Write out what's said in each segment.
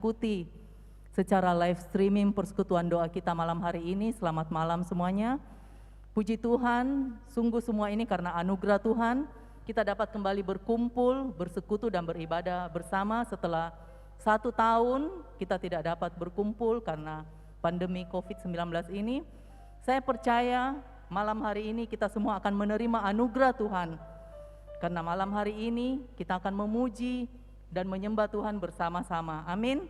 ikuti secara live streaming persekutuan doa kita malam hari ini. Selamat malam semuanya. Puji Tuhan, sungguh semua ini karena anugerah Tuhan, kita dapat kembali berkumpul, bersekutu dan beribadah bersama setelah 1 tahun kita tidak dapat berkumpul karena pandemi COVID-19 ini. Saya percaya malam hari ini kita semua akan menerima anugerah Tuhan, karena malam hari ini kita akan memuji dan menyembah Tuhan bersama-sama. Amin.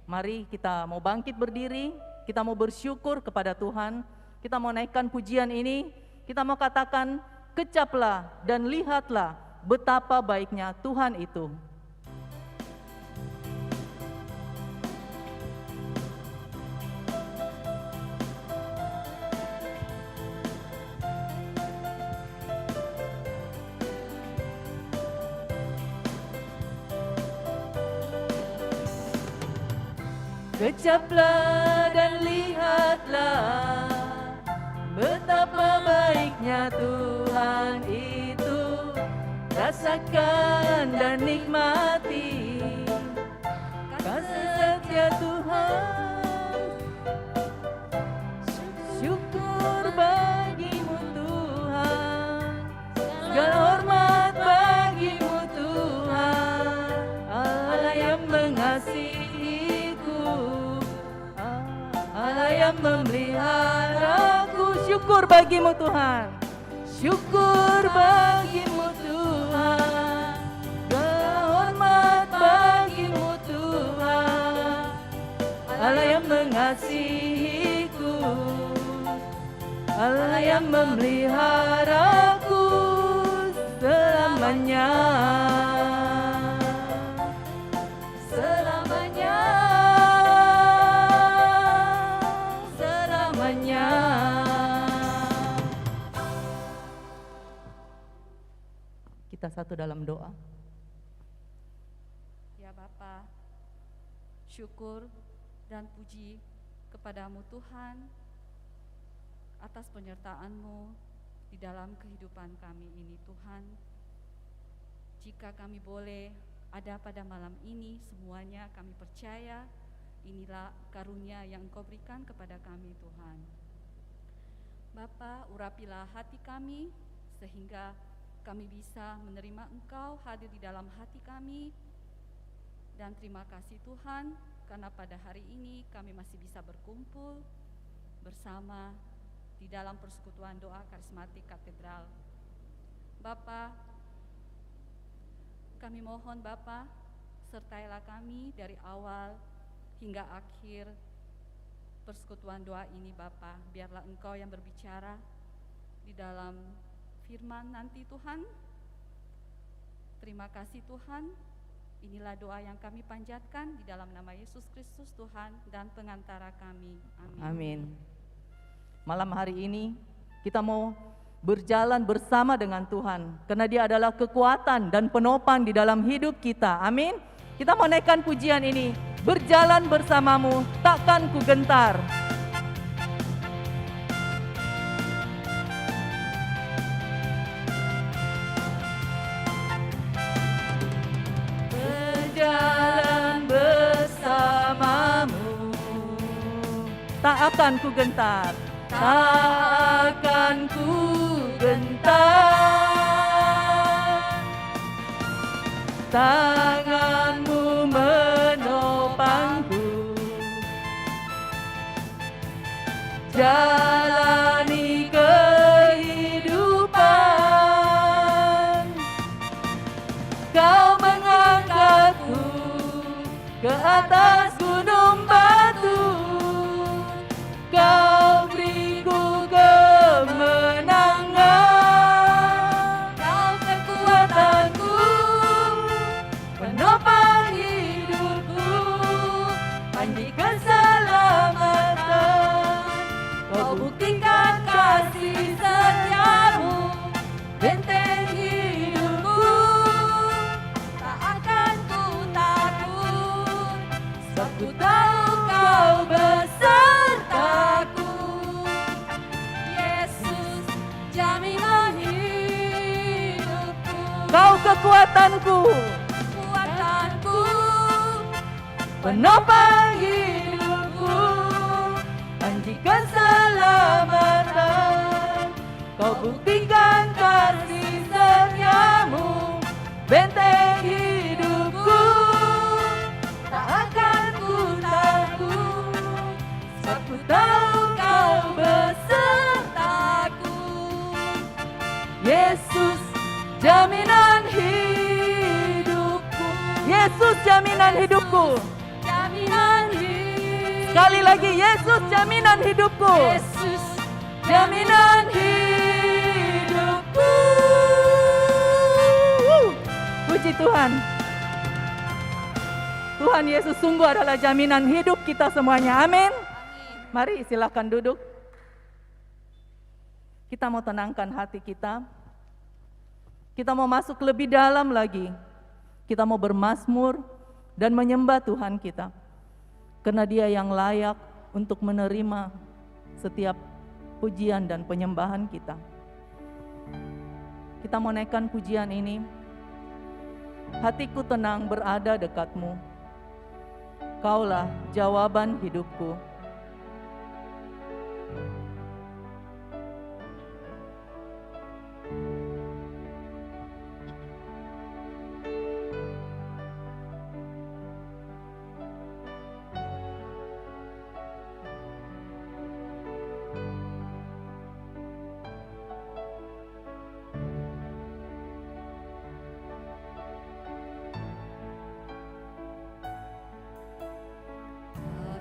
Mari kita mau bangkit berdiri, kita mau bersyukur kepada Tuhan, kita mau naikkan pujian ini, kita mau katakan, kecaplah dan lihatlah betapa baiknya Tuhan itu. Kecaplah dan lihatlah betapa baiknya Tuhan itu. Rasakan dan nikmati kasih setia Tuhan. Syukur bagimu Tuhan, segala hormat bagimu Tuhan. Allah yang mengasihiku, Allah yang memeliharaku. Syukur bagimu Tuhan, syukur bagimu Tuhan, segala hormat bagimu Tuhan. Allah yang mengasihiku, Allah yang memeliharaku selamanya. Kita satu dalam doa. Ya Bapa, syukur dan puji kepadamu Tuhan atas penyertaan-Mu di dalam kehidupan kami ini Tuhan. Jika kami boleh ada pada malam ini, semuanya kami percaya inilah karunia yang Engkau berikan kepada kami Tuhan. Bapa, urapilah hati kami sehingga kami bisa menerima Engkau hadir di dalam hati kami. Dan terima kasih Tuhan, karena pada hari ini kami masih bisa berkumpul bersama di dalam persekutuan doa karismatik katedral. Bapa, kami mohon Bapa, sertailah kami dari awal hingga akhir persekutuan doa ini Bapa. Biarlah Engkau yang berbicara di dalam firman nanti Tuhan. Terima kasih Tuhan. Inilah doa yang kami panjatkan di dalam nama Yesus Kristus Tuhan dan pengantara kami. Amin. Amin. Malam hari ini kita mau berjalan bersama dengan Tuhan, karena Dia adalah kekuatan dan penopang di dalam hidup kita. Amin. Kita mau naikkan pujian ini. Berjalan bersamamu, takkan ku gentar. Berjalan bersamamu, tak akan ku gentar, tak akan ku gentar. Tanganmu menopangku, jalani kehidupan. Kau mengangkatku ke atas gunung batu, Kau beriku kemenangan. Kau kekuatanku, penopang hidupku, panji keselamatan. Kau buktikan kasih setiamu, benteng hidupku. Tak akan ku takut, sebab ku tahu Kau besertaku. Yesus, jaminan hidupku. Kau kekuatanku, penopang hidupku, janji keselamatan. Kau buktikan kasih setiamu, benteng hidupku. Tak akan ku takut, sebab ku tahu kau besertaku. Yesus jaminan hidupku, Yesus jaminan hidupku. Jaminan hidup. Sekali lagi, Yesus jaminan hidupku. Yesus Jaminan hidupku. Puji Tuhan. Tuhan Yesus sungguh adalah jaminan hidup kita semuanya. Amin. Mari silakan duduk. Kita mau tenangkan hati kita. Kita mau masuk lebih dalam lagi. Kita mau bermazmur dan menyembah Tuhan kita. Karena Dia yang layak untuk menerima setiap pujian dan penyembahan kita. Kita mau naikkan pujian ini. Hatiku tenang berada dekatmu. Kaulah jawaban hidupku.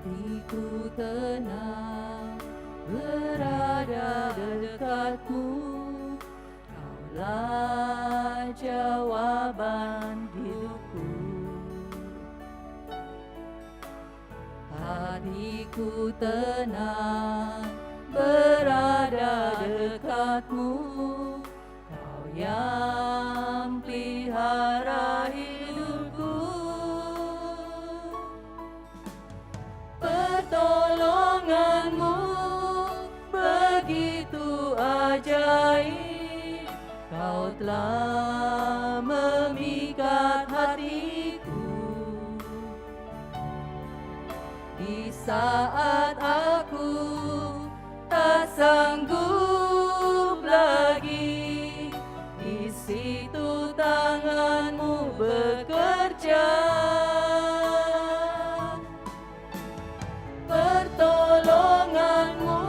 Hatiku tenang berada dekatmu, Kaulah jawaban hidupku. Hatiku tenang berada dekatmu, Kau yang pelihara hidupku. Pertolonganmu begitu ajaib, Kau telah memikat hatiku. Di saat aku tak sanggup lagi, di situ tanganmu bekerja. Pertolonganmu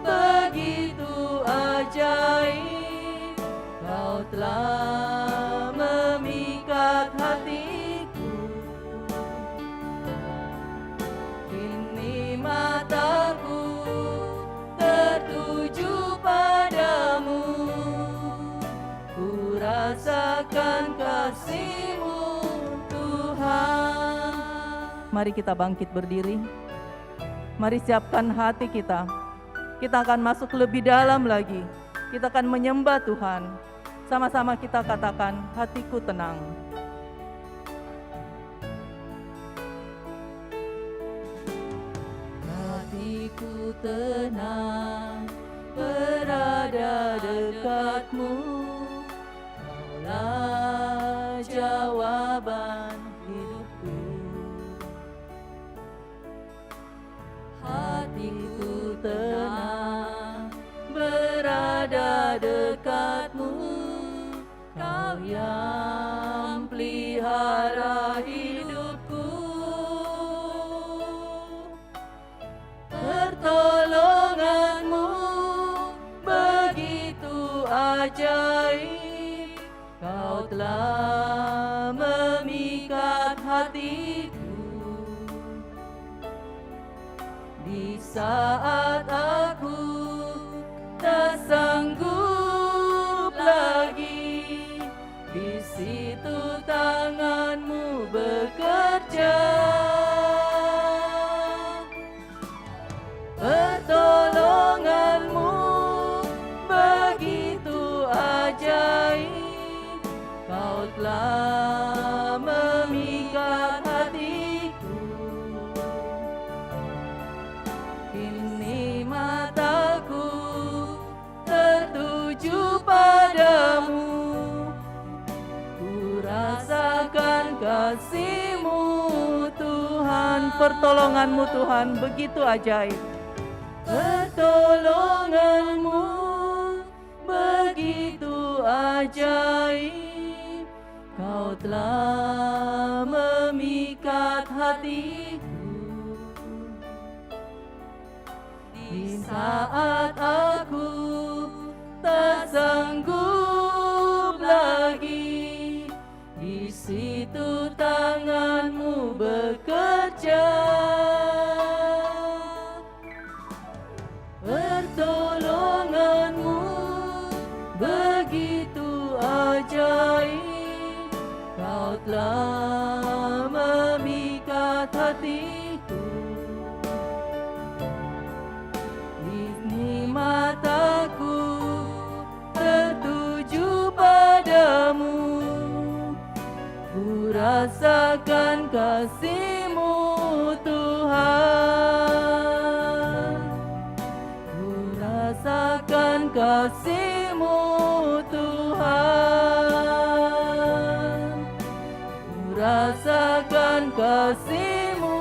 begitu ajaib, Kau telah memikat hatiku. Kini mataku tertuju padamu, ku rasakan kasih-Mu Tuhan. Mari kita bangkit berdiri. Mari siapkan hati kita. Kita akan masuk lebih dalam lagi. Kita akan menyembah Tuhan. Sama-sama kita katakan, hatiku tenang. Hatiku tenang berada dekatmu, Kaulah jawaban hidupku. Hatiku tenang berada dekatmu, Kau yang pelihara hidupku. Pertolonganmu begitu ajaib, Kau telah memikat hatiku. Di saat aku tak sanggup lagi, di situ tanganmu bekerja. Pertolonganmu begitu ajaib, Kau telah memikat hatiku. Kini dan pertolongan-Mu Tuhan begitu ajaib. Pertolongan-Mu begitu ajaib, Kau telah memikat hatiku. Di saat aku tak sanggup lagi, di situ tangan-Mu bekerja. Pertolongan-Mu begitu ajaib, Kau telah memikat hatiku. Ini mataku tertuju padamu, ku rasakan kasih-Mu Tuhan. Ku rasakan kasih-Mu Tuhan. Ku rasakan kasih-Mu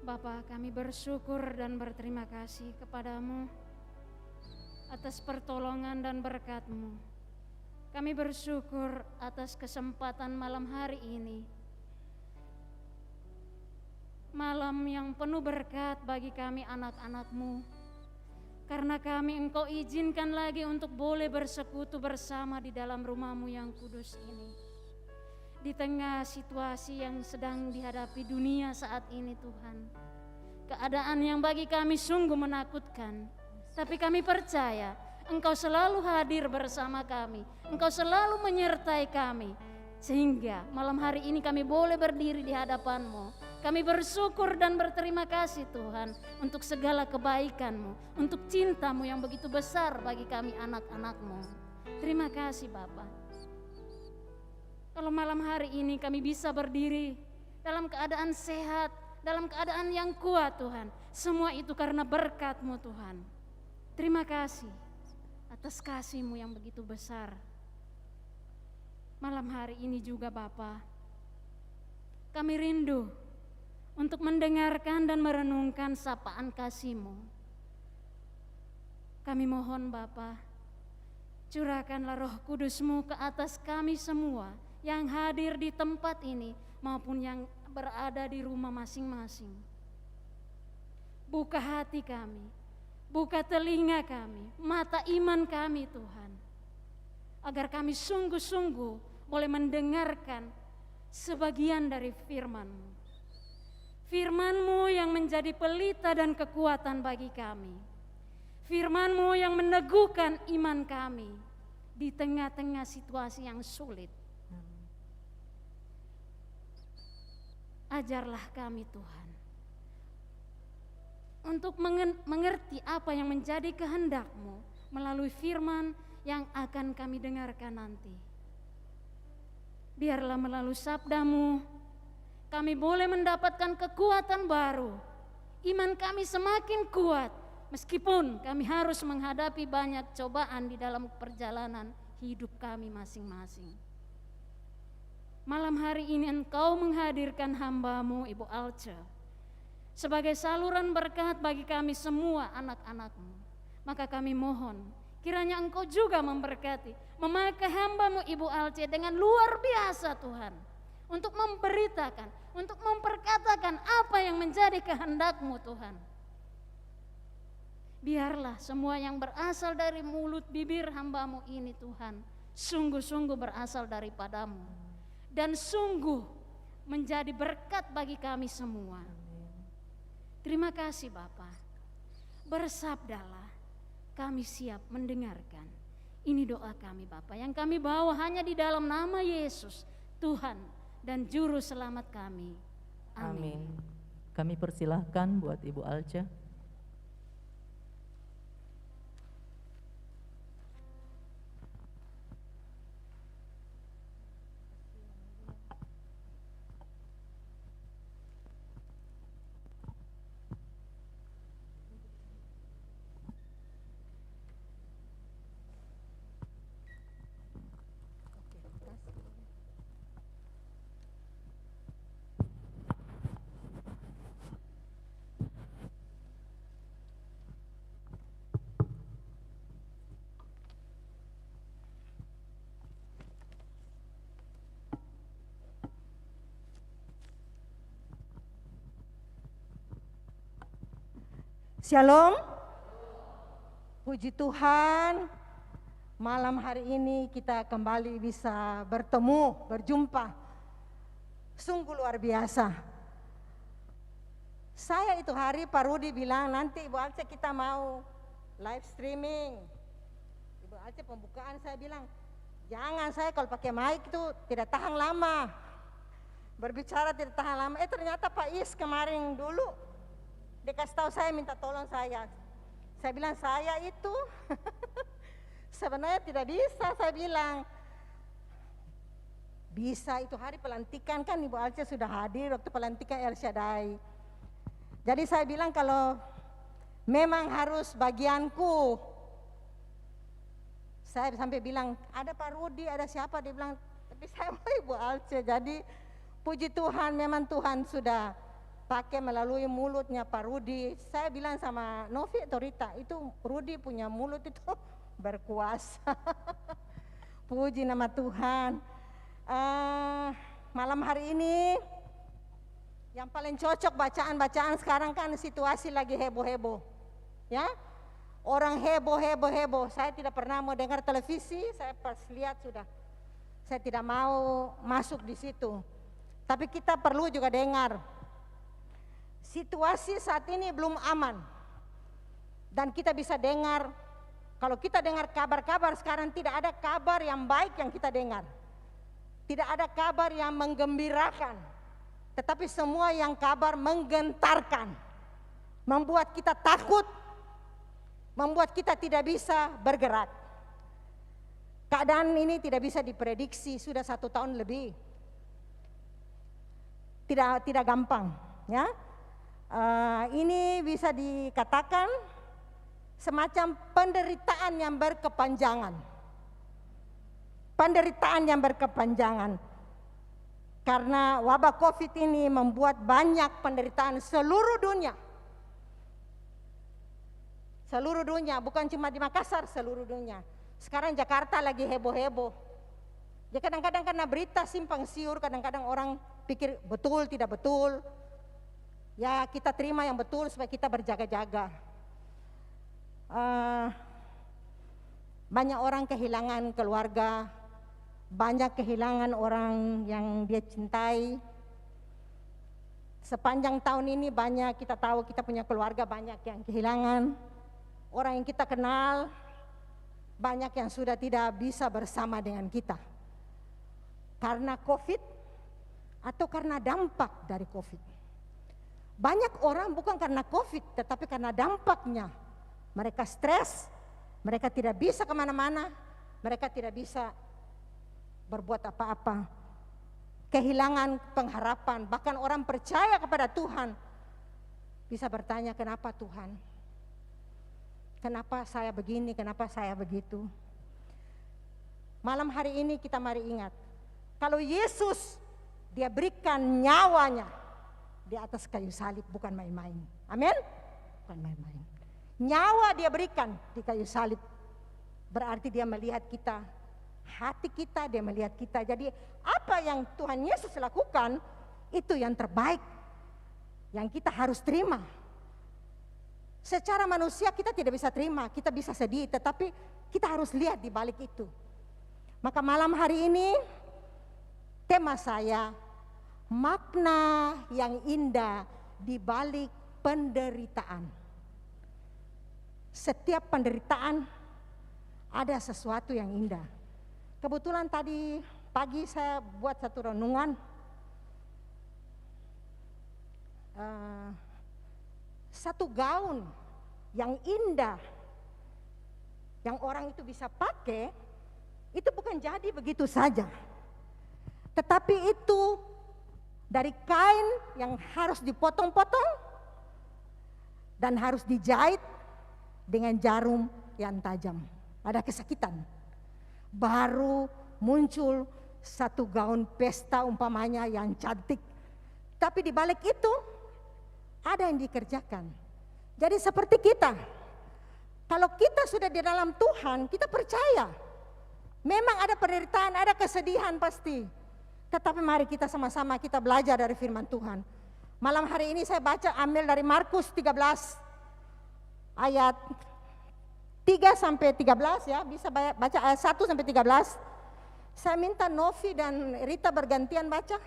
Bapa, kami bersyukur dan berterima kasih kepadamu atas pertolongan dan berkat-Mu. Kami bersyukur atas kesempatan malam hari ini. Malam yang penuh berkat bagi kami anak-anak-Mu. Karena kami Engkau izinkan lagi untuk boleh bersekutu bersama di dalam rumah-Mu yang kudus ini. Di tengah situasi yang sedang dihadapi dunia saat ini Tuhan. Keadaan yang bagi kami sungguh menakutkan. Tapi kami percaya Engkau selalu hadir bersama kami. Engkau selalu menyertai kami. Sehingga malam hari ini kami boleh berdiri di hadapan-Mu. Kami bersyukur dan berterima kasih Tuhan untuk segala kebaikan-Mu. Untuk cinta-Mu yang begitu besar bagi kami anak-anak-Mu. Terima kasih Bapa. Kalau malam hari ini kami bisa berdiri dalam keadaan sehat, dalam keadaan yang kuat Tuhan, semua itu karena berkat-Mu Tuhan. Terima kasih atas kasih-Mu yang begitu besar. Malam hari ini juga Bapa, kami rindu untuk mendengarkan dan merenungkan sapaan kasih-Mu. Kami mohon Bapa, curahkanlah Roh Kudus-Mu ke atas kami semua yang hadir di tempat ini maupun yang berada di rumah masing-masing. Buka hati kami, buka telinga kami, mata iman kami Tuhan, agar kami sungguh-sungguh boleh mendengarkan sebagian dari firman-Mu. Firman-Mu yang menjadi pelita dan kekuatan bagi kami. Firman-Mu yang meneguhkan iman kami di tengah-tengah situasi yang sulit. Ajarlah kami Tuhan untuk mengerti apa yang menjadi kehendak-Mu melalui firman yang akan kami dengarkan nanti. Biarlah melalui sabda-Mu kami boleh mendapatkan kekuatan baru. Iman kami semakin kuat meskipun kami harus menghadapi banyak cobaan di dalam perjalanan hidup kami masing-masing. Malam hari ini Engkau menghadirkan hamba-Mu Ibu Alce sebagai saluran berkat bagi kami semua anak-anak-Mu. Maka kami mohon kiranya Engkau juga memberkati, memakai hamba-Mu Ibu Alce dengan luar biasa Tuhan, untuk memberitakan, untuk memperkatakan apa yang menjadi kehendak-Mu Tuhan. Biarlah semua yang berasal dari mulut bibir hamba-Mu ini Tuhan, sungguh-sungguh berasal daripada-Mu. Dan sungguh menjadi berkat bagi kami semua. Terima kasih Bapa. Bersabdalah, kami siap mendengarkan. Ini doa kami Bapa yang kami bawa hanya di dalam nama Yesus, Tuhan dan Juru Selamat kami. Amin. Kami persilahkan buat Ibu Alce. Shalom, puji Tuhan, malam hari ini kita kembali bisa bertemu, berjumpa, sungguh luar biasa. Saya itu hari Pak Rudi bilang nanti Ibu Alce kita mau live streaming. Ibu Alce pembukaan saya bilang, jangan, saya kalau pakai mic itu tidak tahan lama, berbicara tidak tahan lama. Ternyata Pak Is kemarin dulu dia kasih tahu saya, minta tolong saya. Saya bilang saya itu sebenarnya tidak bisa. Saya bilang bisa, itu hari pelantikan kan Ibu Alce sudah hadir waktu pelantikan El Shaddai. Jadi saya bilang kalau memang harus bagianku. Saya sampai bilang ada Pak Rudi, ada siapa, dia bilang tapi saya mau Ibu Alce. Jadi puji Tuhan, memang Tuhan sudah pakai melalui mulutnya Pak Rudi. Saya bilang sama Novi atau Rita, itu Rudi punya mulut itu berkuasa. Puji nama Tuhan. Malam hari ini yang paling cocok bacaan-bacaan sekarang kan situasi lagi heboh-heboh, ya. Orang heboh. Saya tidak pernah mau dengar televisi, saya pas lihat sudah, saya tidak mau masuk di situ. Tapi kita perlu juga dengar. Situasi saat ini belum aman. Dan kita bisa dengar, kalau kita dengar kabar-kabar sekarang tidak ada kabar yang baik yang kita dengar. Tidak ada kabar yang menggembirakan. Tetapi semua yang kabar menggentarkan. Membuat kita takut, membuat kita tidak bisa bergerak. keadaan ini tidak bisa diprediksi, sudah 1 tahun lebih. Tidak gampang, ya. Ini bisa dikatakan semacam penderitaan yang berkepanjangan. Penderitaan yang berkepanjangan. Karena wabah COVID ini membuat banyak penderitaan seluruh dunia. Seluruh dunia, bukan cuma di Makassar, seluruh dunia. Sekarang Jakarta lagi heboh-heboh. Ya kadang-kadang karena berita simpang siur, kadang-kadang orang pikir betul, tidak betul. Ya kita terima yang betul supaya kita berjaga-jaga. Banyak orang kehilangan keluarga, banyak kehilangan orang yang dia cintai. Sepanjang tahun ini banyak kita tahu, kita punya keluarga banyak yang kehilangan. Orang yang kita kenal, banyak yang sudah tidak bisa bersama dengan kita. Karena COVID atau karena dampak dari COVID. Banyak orang bukan karena COVID, tetapi karena dampaknya. Mereka stres, mereka tidak bisa kemana-mana, mereka tidak bisa berbuat apa-apa. Kehilangan pengharapan, bahkan orang percaya kepada Tuhan bisa bertanya, kenapa Tuhan? Kenapa saya begini, kenapa saya begitu? Malam hari ini kita mari ingat, kalau Yesus dia berikan nyawanya di atas kayu salib, bukan main-main. Amin? Bukan main-main. Nyawa dia berikan di kayu salib. Berarti dia melihat kita, hati kita, dia melihat kita. Jadi apa yang Tuhan Yesus lakukan, itu yang terbaik, yang kita harus terima. Secara manusia kita tidak bisa terima, kita bisa sedih, tetapi kita harus lihat di balik itu. Maka malam hari ini, tema saya, makna yang indah di balik penderitaan. Setiap penderitaan ada sesuatu yang indah. Kebetulan tadi pagi saya buat satu renungan. Satu gaun yang indah yang orang itu bisa pakai, itu bukan jadi begitu saja. Tetapi itu dari kain yang harus dipotong-potong dan harus dijahit dengan jarum yang tajam. Ada kesakitan. Baru muncul satu gaun pesta umpamanya yang cantik. Tapi di balik itu ada yang dikerjakan. Jadi seperti kita. Kalau kita sudah di dalam Tuhan, kita percaya. Memang ada penderitaan, ada kesedihan pasti. Tetapi mari kita sama-sama kita belajar dari firman Tuhan. Malam hari ini saya baca ambil dari Markus 13 ayat 3 sampai 13 ya, bisa baca ayat 1 sampai 13. Saya minta Novi dan Rita bergantian baca.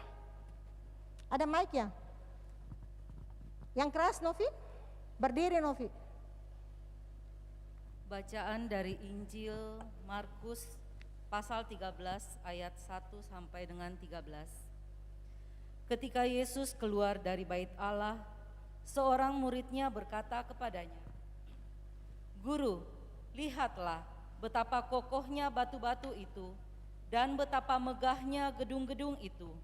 Ada mic ya? Yang keras Novi? Berdiri Novi. Bacaan dari Injil Markus pasal 13 ayat 1 sampai dengan 13. Ketika Yesus keluar dari bait Allah, seorang muridnya berkata kepadanya, "Guru, lihatlah betapa kokohnya batu-batu itu dan betapa megahnya gedung-gedung itu."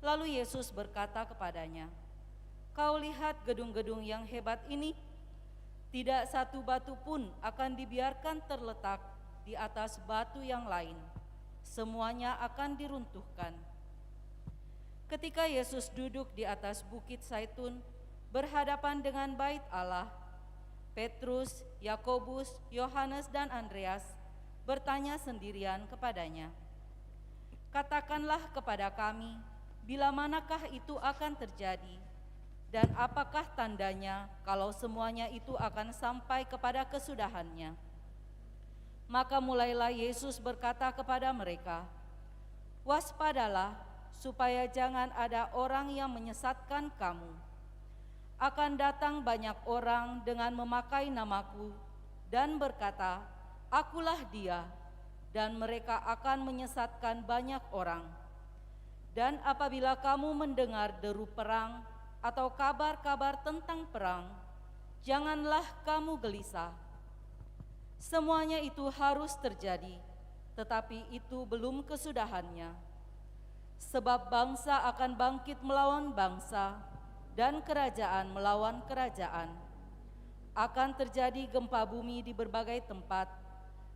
Lalu Yesus berkata kepadanya, "Kau lihat gedung-gedung yang hebat ini? Tidak satu batu pun akan dibiarkan terletak di atas batu yang lain. Semuanya akan diruntuhkan." Ketika Yesus duduk di atas bukit Zaitun berhadapan dengan bait Allah, Petrus, Yakobus, Yohanes dan Andreas bertanya sendirian kepadanya, "Katakanlah kepada kami, bila manakah itu akan terjadi? Dan apakah tandanya kalau semuanya itu akan sampai kepada kesudahannya?" Maka mulailah Yesus berkata kepada mereka, "Waspadalah supaya jangan ada orang yang menyesatkan kamu. Akan datang banyak orang dengan memakai namaku dan berkata, 'Akulah dia,' dan mereka akan menyesatkan banyak orang. Dan apabila kamu mendengar deru perang atau kabar-kabar tentang perang, janganlah kamu gelisah. Semuanya itu harus terjadi, tetapi itu belum kesudahannya. Sebab bangsa akan bangkit melawan bangsa, dan kerajaan melawan kerajaan. Akan terjadi gempa bumi di berbagai tempat,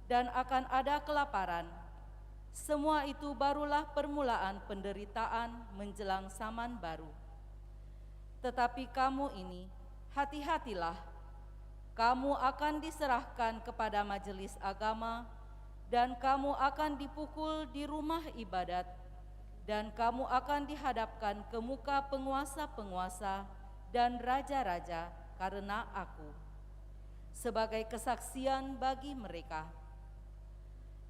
dan akan ada kelaparan. Semua itu barulah permulaan penderitaan menjelang zaman baru. Tetapi kamu ini, hati-hatilah, kamu akan diserahkan kepada majelis agama, dan kamu akan dipukul di rumah ibadat, dan kamu akan dihadapkan ke muka penguasa-penguasa dan raja-raja karena aku, sebagai kesaksian bagi mereka.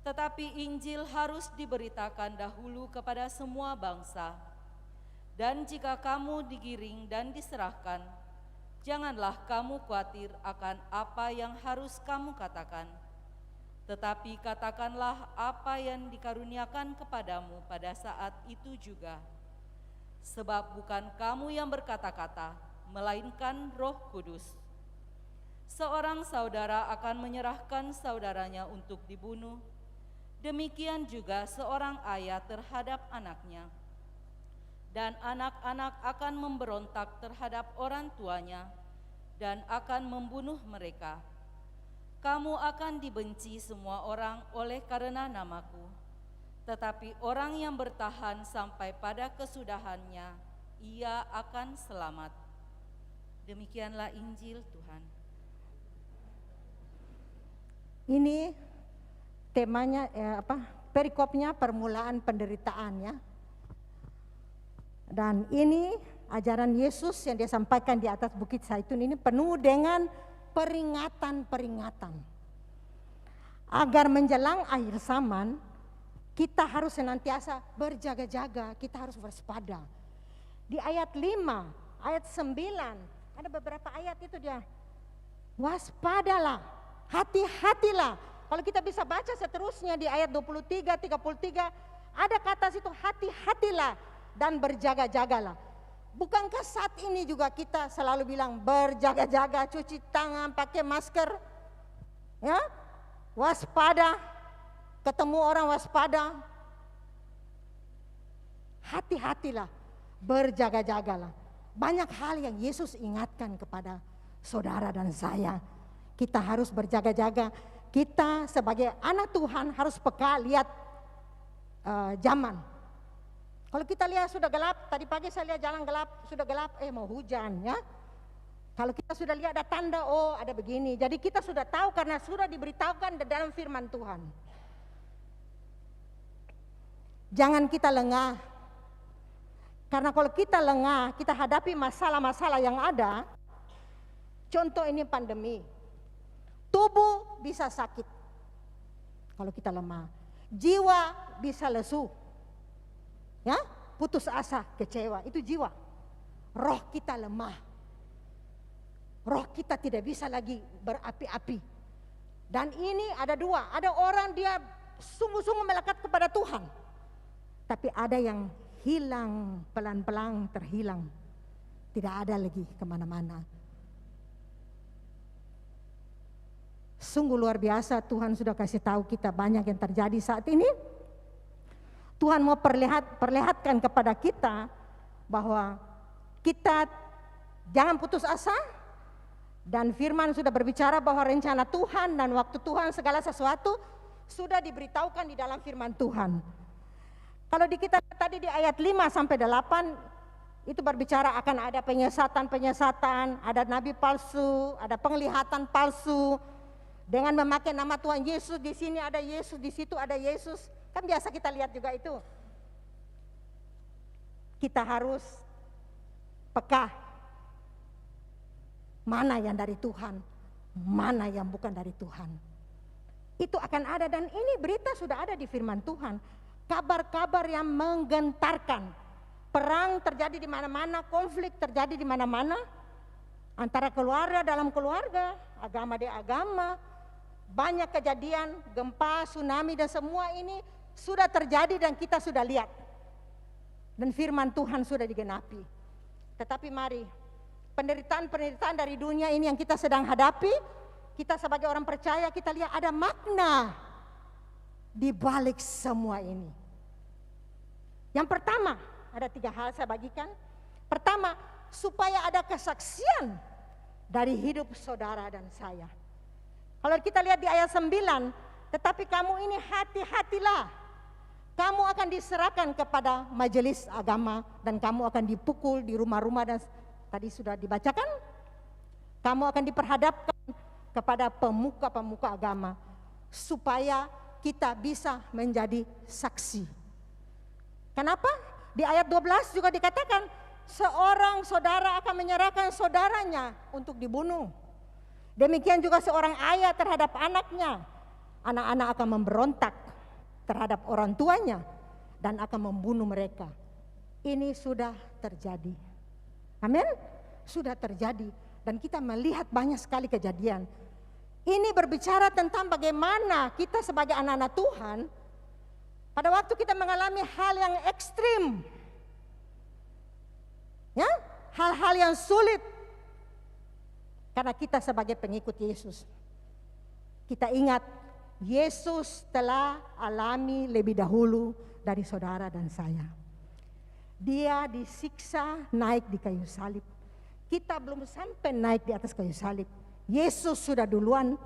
Tetapi Injil harus diberitakan dahulu kepada semua bangsa, dan jika kamu digiring dan diserahkan, janganlah kamu khawatir akan apa yang harus kamu katakan, tetapi katakanlah apa yang dikaruniakan kepadamu pada saat itu juga. Sebab bukan kamu yang berkata-kata, melainkan Roh Kudus. Seorang saudara akan menyerahkan saudaranya untuk dibunuh, demikian juga seorang ayah terhadap anaknya. Dan anak-anak akan memberontak terhadap orang tuanya dan akan membunuh mereka. Kamu akan dibenci semua orang oleh karena namaku, tetapi orang yang bertahan sampai pada kesudahannya, ia akan selamat. Demikianlah Injil Tuhan. Ini temanya perikopnya permulaan penderitaan ya. Dan ini ajaran Yesus yang dia sampaikan di atas Bukit Zaitun ini penuh dengan peringatan-peringatan. Agar menjelang akhir zaman, kita harus senantiasa berjaga-jaga, kita harus waspada. Di ayat 5, ayat 9, ada beberapa ayat itu dia. Waspadalah, hati-hatilah. Kalau kita bisa baca seterusnya di ayat 23, 33, ada kata situ hati-hatilah dan berjaga-jagalah. Bukankah saat ini juga kita selalu bilang berjaga-jaga, cuci tangan, pakai masker, ya, waspada, ketemu orang waspada, hati-hatilah, berjaga-jagalah. Banyak hal yang Yesus ingatkan kepada saudara dan saya. Kita harus berjaga-jaga. Kita sebagai anak Tuhan harus peka lihat zaman. Kalau kita lihat sudah gelap, tadi pagi saya lihat jalan gelap, sudah gelap, mau hujan ya. Kalau kita sudah lihat ada tanda, oh ada begini. Jadi kita sudah tahu karena sudah diberitahukan di dalam firman Tuhan. Jangan kita lengah. Karena kalau kita lengah, kita hadapi masalah-masalah yang ada. Contoh ini pandemi. Tubuh bisa sakit kalau kita lemah. Jiwa bisa lesu. Ya, putus asa, kecewa, itu jiwa. Roh kita lemah. Roh kita tidak bisa lagi berapi-api. Dan ini ada dua, ada orang dia sungguh-sungguh melekat kepada Tuhan. Tapi ada yang hilang, pelan-pelan terhilang. Tidak ada lagi kemana-mana. Sungguh luar biasa, Tuhan sudah kasih tahu kita banyak yang terjadi saat ini. Tuhan mau perlihatkan kepada kita bahwa kita jangan putus asa. Dan firman sudah berbicara bahwa rencana Tuhan dan waktu Tuhan segala sesuatu sudah diberitahukan di dalam firman Tuhan. Kalau di kita tadi di ayat 5 sampai 8 itu berbicara akan ada penyesatan, ada nabi palsu, ada penglihatan palsu. Dengan memakai nama Tuhan Yesus, di sini ada Yesus, di situ ada Yesus. Kan biasa kita lihat juga itu. Kita harus peka. Mana yang dari Tuhan, mana yang bukan dari Tuhan. Itu akan ada dan ini berita sudah ada di firman Tuhan. Kabar-kabar yang menggentarkan. Perang terjadi di mana-mana, konflik terjadi di mana-mana. Antara keluarga dalam keluarga, agama di agama. Banyak kejadian, gempa, tsunami dan semua ini sudah terjadi dan kita sudah lihat. Dan firman Tuhan sudah digenapi. Tetapi mari, penderitaan-penderitaan dari dunia ini yang kita sedang hadapi, kita sebagai orang percaya kita lihat ada makna. di balik semua ini. Yang pertama, ada 3 hal saya bagikan. Pertama, supaya ada kesaksian dari hidup saudara dan saya. Kalau kita lihat di ayat 9, tetapi kamu ini hati-hatilah. Kamu akan diserahkan kepada majelis agama dan kamu akan dipukul di rumah-rumah dan tadi sudah dibacakan. Kamu akan diperhadapkan kepada pemuka-pemuka agama supaya kita bisa menjadi saksi. Kenapa? Di ayat 12 juga dikatakan seorang saudara akan menyerahkan saudaranya untuk dibunuh. Demikian juga seorang ayah terhadap anaknya. Anak-anak akan memberontak terhadap orang tuanya dan akan membunuh mereka. Ini sudah terjadi. Amin? Sudah terjadi dan kita melihat banyak sekali kejadian. Ini berbicara tentang bagaimana kita sebagai anak-anak Tuhan pada waktu kita mengalami hal yang ekstrim. Ya, hal-hal yang sulit. Karena kita sebagai pengikut Yesus. Kita ingat Yesus telah alami lebih dahulu dari saudara dan saya. Dia disiksa naik di kayu salib. Kita belum sampai naik di atas kayu salib. Yesus sudah duluan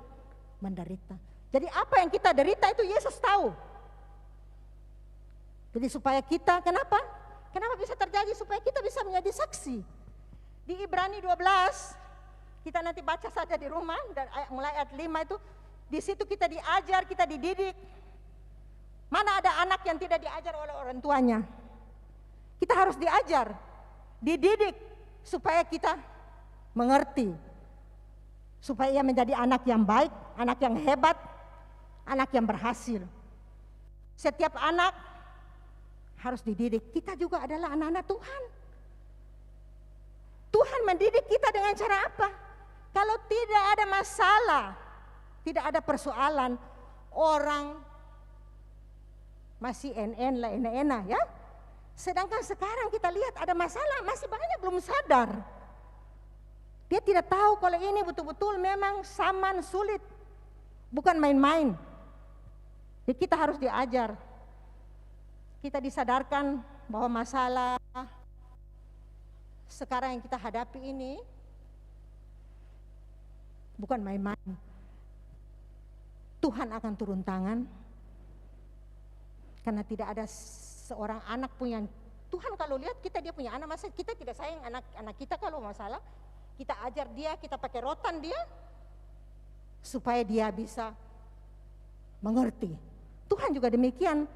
menderita. Jadi apa yang kita derita itu Yesus tahu. Jadi supaya kita, kenapa? Kenapa bisa terjadi? Supaya kita bisa menjadi saksi. Di Ibrani 12, kita nanti baca saja di rumah, dan mulai ayat 5 itu, di situ kita diajar, kita dididik. Mana ada anak yang tidak diajar oleh orang tuanya? Kita harus diajar, dididik, supaya kita mengerti. Supaya ia menjadi anak yang baik, anak yang hebat, anak yang berhasil. Setiap anak harus dididik. Kita juga adalah anak-anak Tuhan. Tuhan mendidik kita dengan cara apa? Kalau tidak ada masalah, tidak ada persoalan, orang masih enak ya. Sedangkan sekarang kita lihat ada masalah, masih banyak belum sadar. Dia tidak tahu kalau ini betul-betul memang zaman sulit, bukan main-main. Jadi kita harus diajar. Kita disadarkan bahwa masalah sekarang yang kita hadapi ini bukan main-main. Tuhan akan turun tangan. Karena tidak ada seorang anak punya, Tuhan kalau lihat kita dia punya anak, masa kita tidak sayang anak kita kalau masalah, kita ajar dia, kita pakai rotan dia, supaya dia bisa mengerti. Tuhan juga demikian.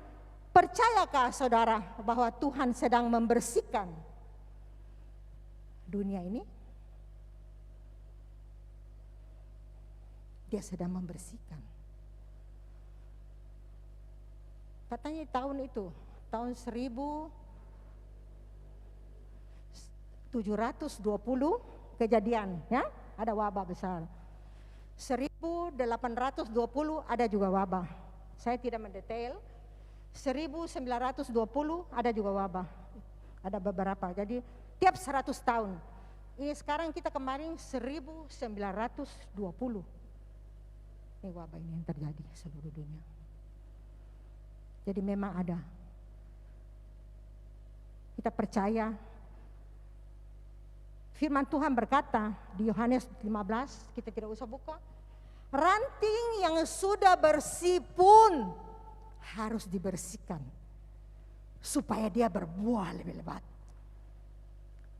Percayakah saudara bahwa Tuhan sedang membersihkan dunia ini? Dia sedang membersihkan. Katanya tahun itu, tahun 1720 kejadian, ya, ada wabah besar. 1820 ada juga wabah. Saya tidak mendetail. 1920 ada juga wabah. Ada beberapa. Jadi tiap 100 tahun. Ini sekarang kita kemarin 1920. Ini wabah ini yang terjadi seluruh dunia. Jadi memang ada. Kita percaya. Firman Tuhan berkata di Yohanes 15, kita tidak usah buka. Ranting yang sudah bersih pun harus dibersihkan supaya dia berbuah lebih lebat.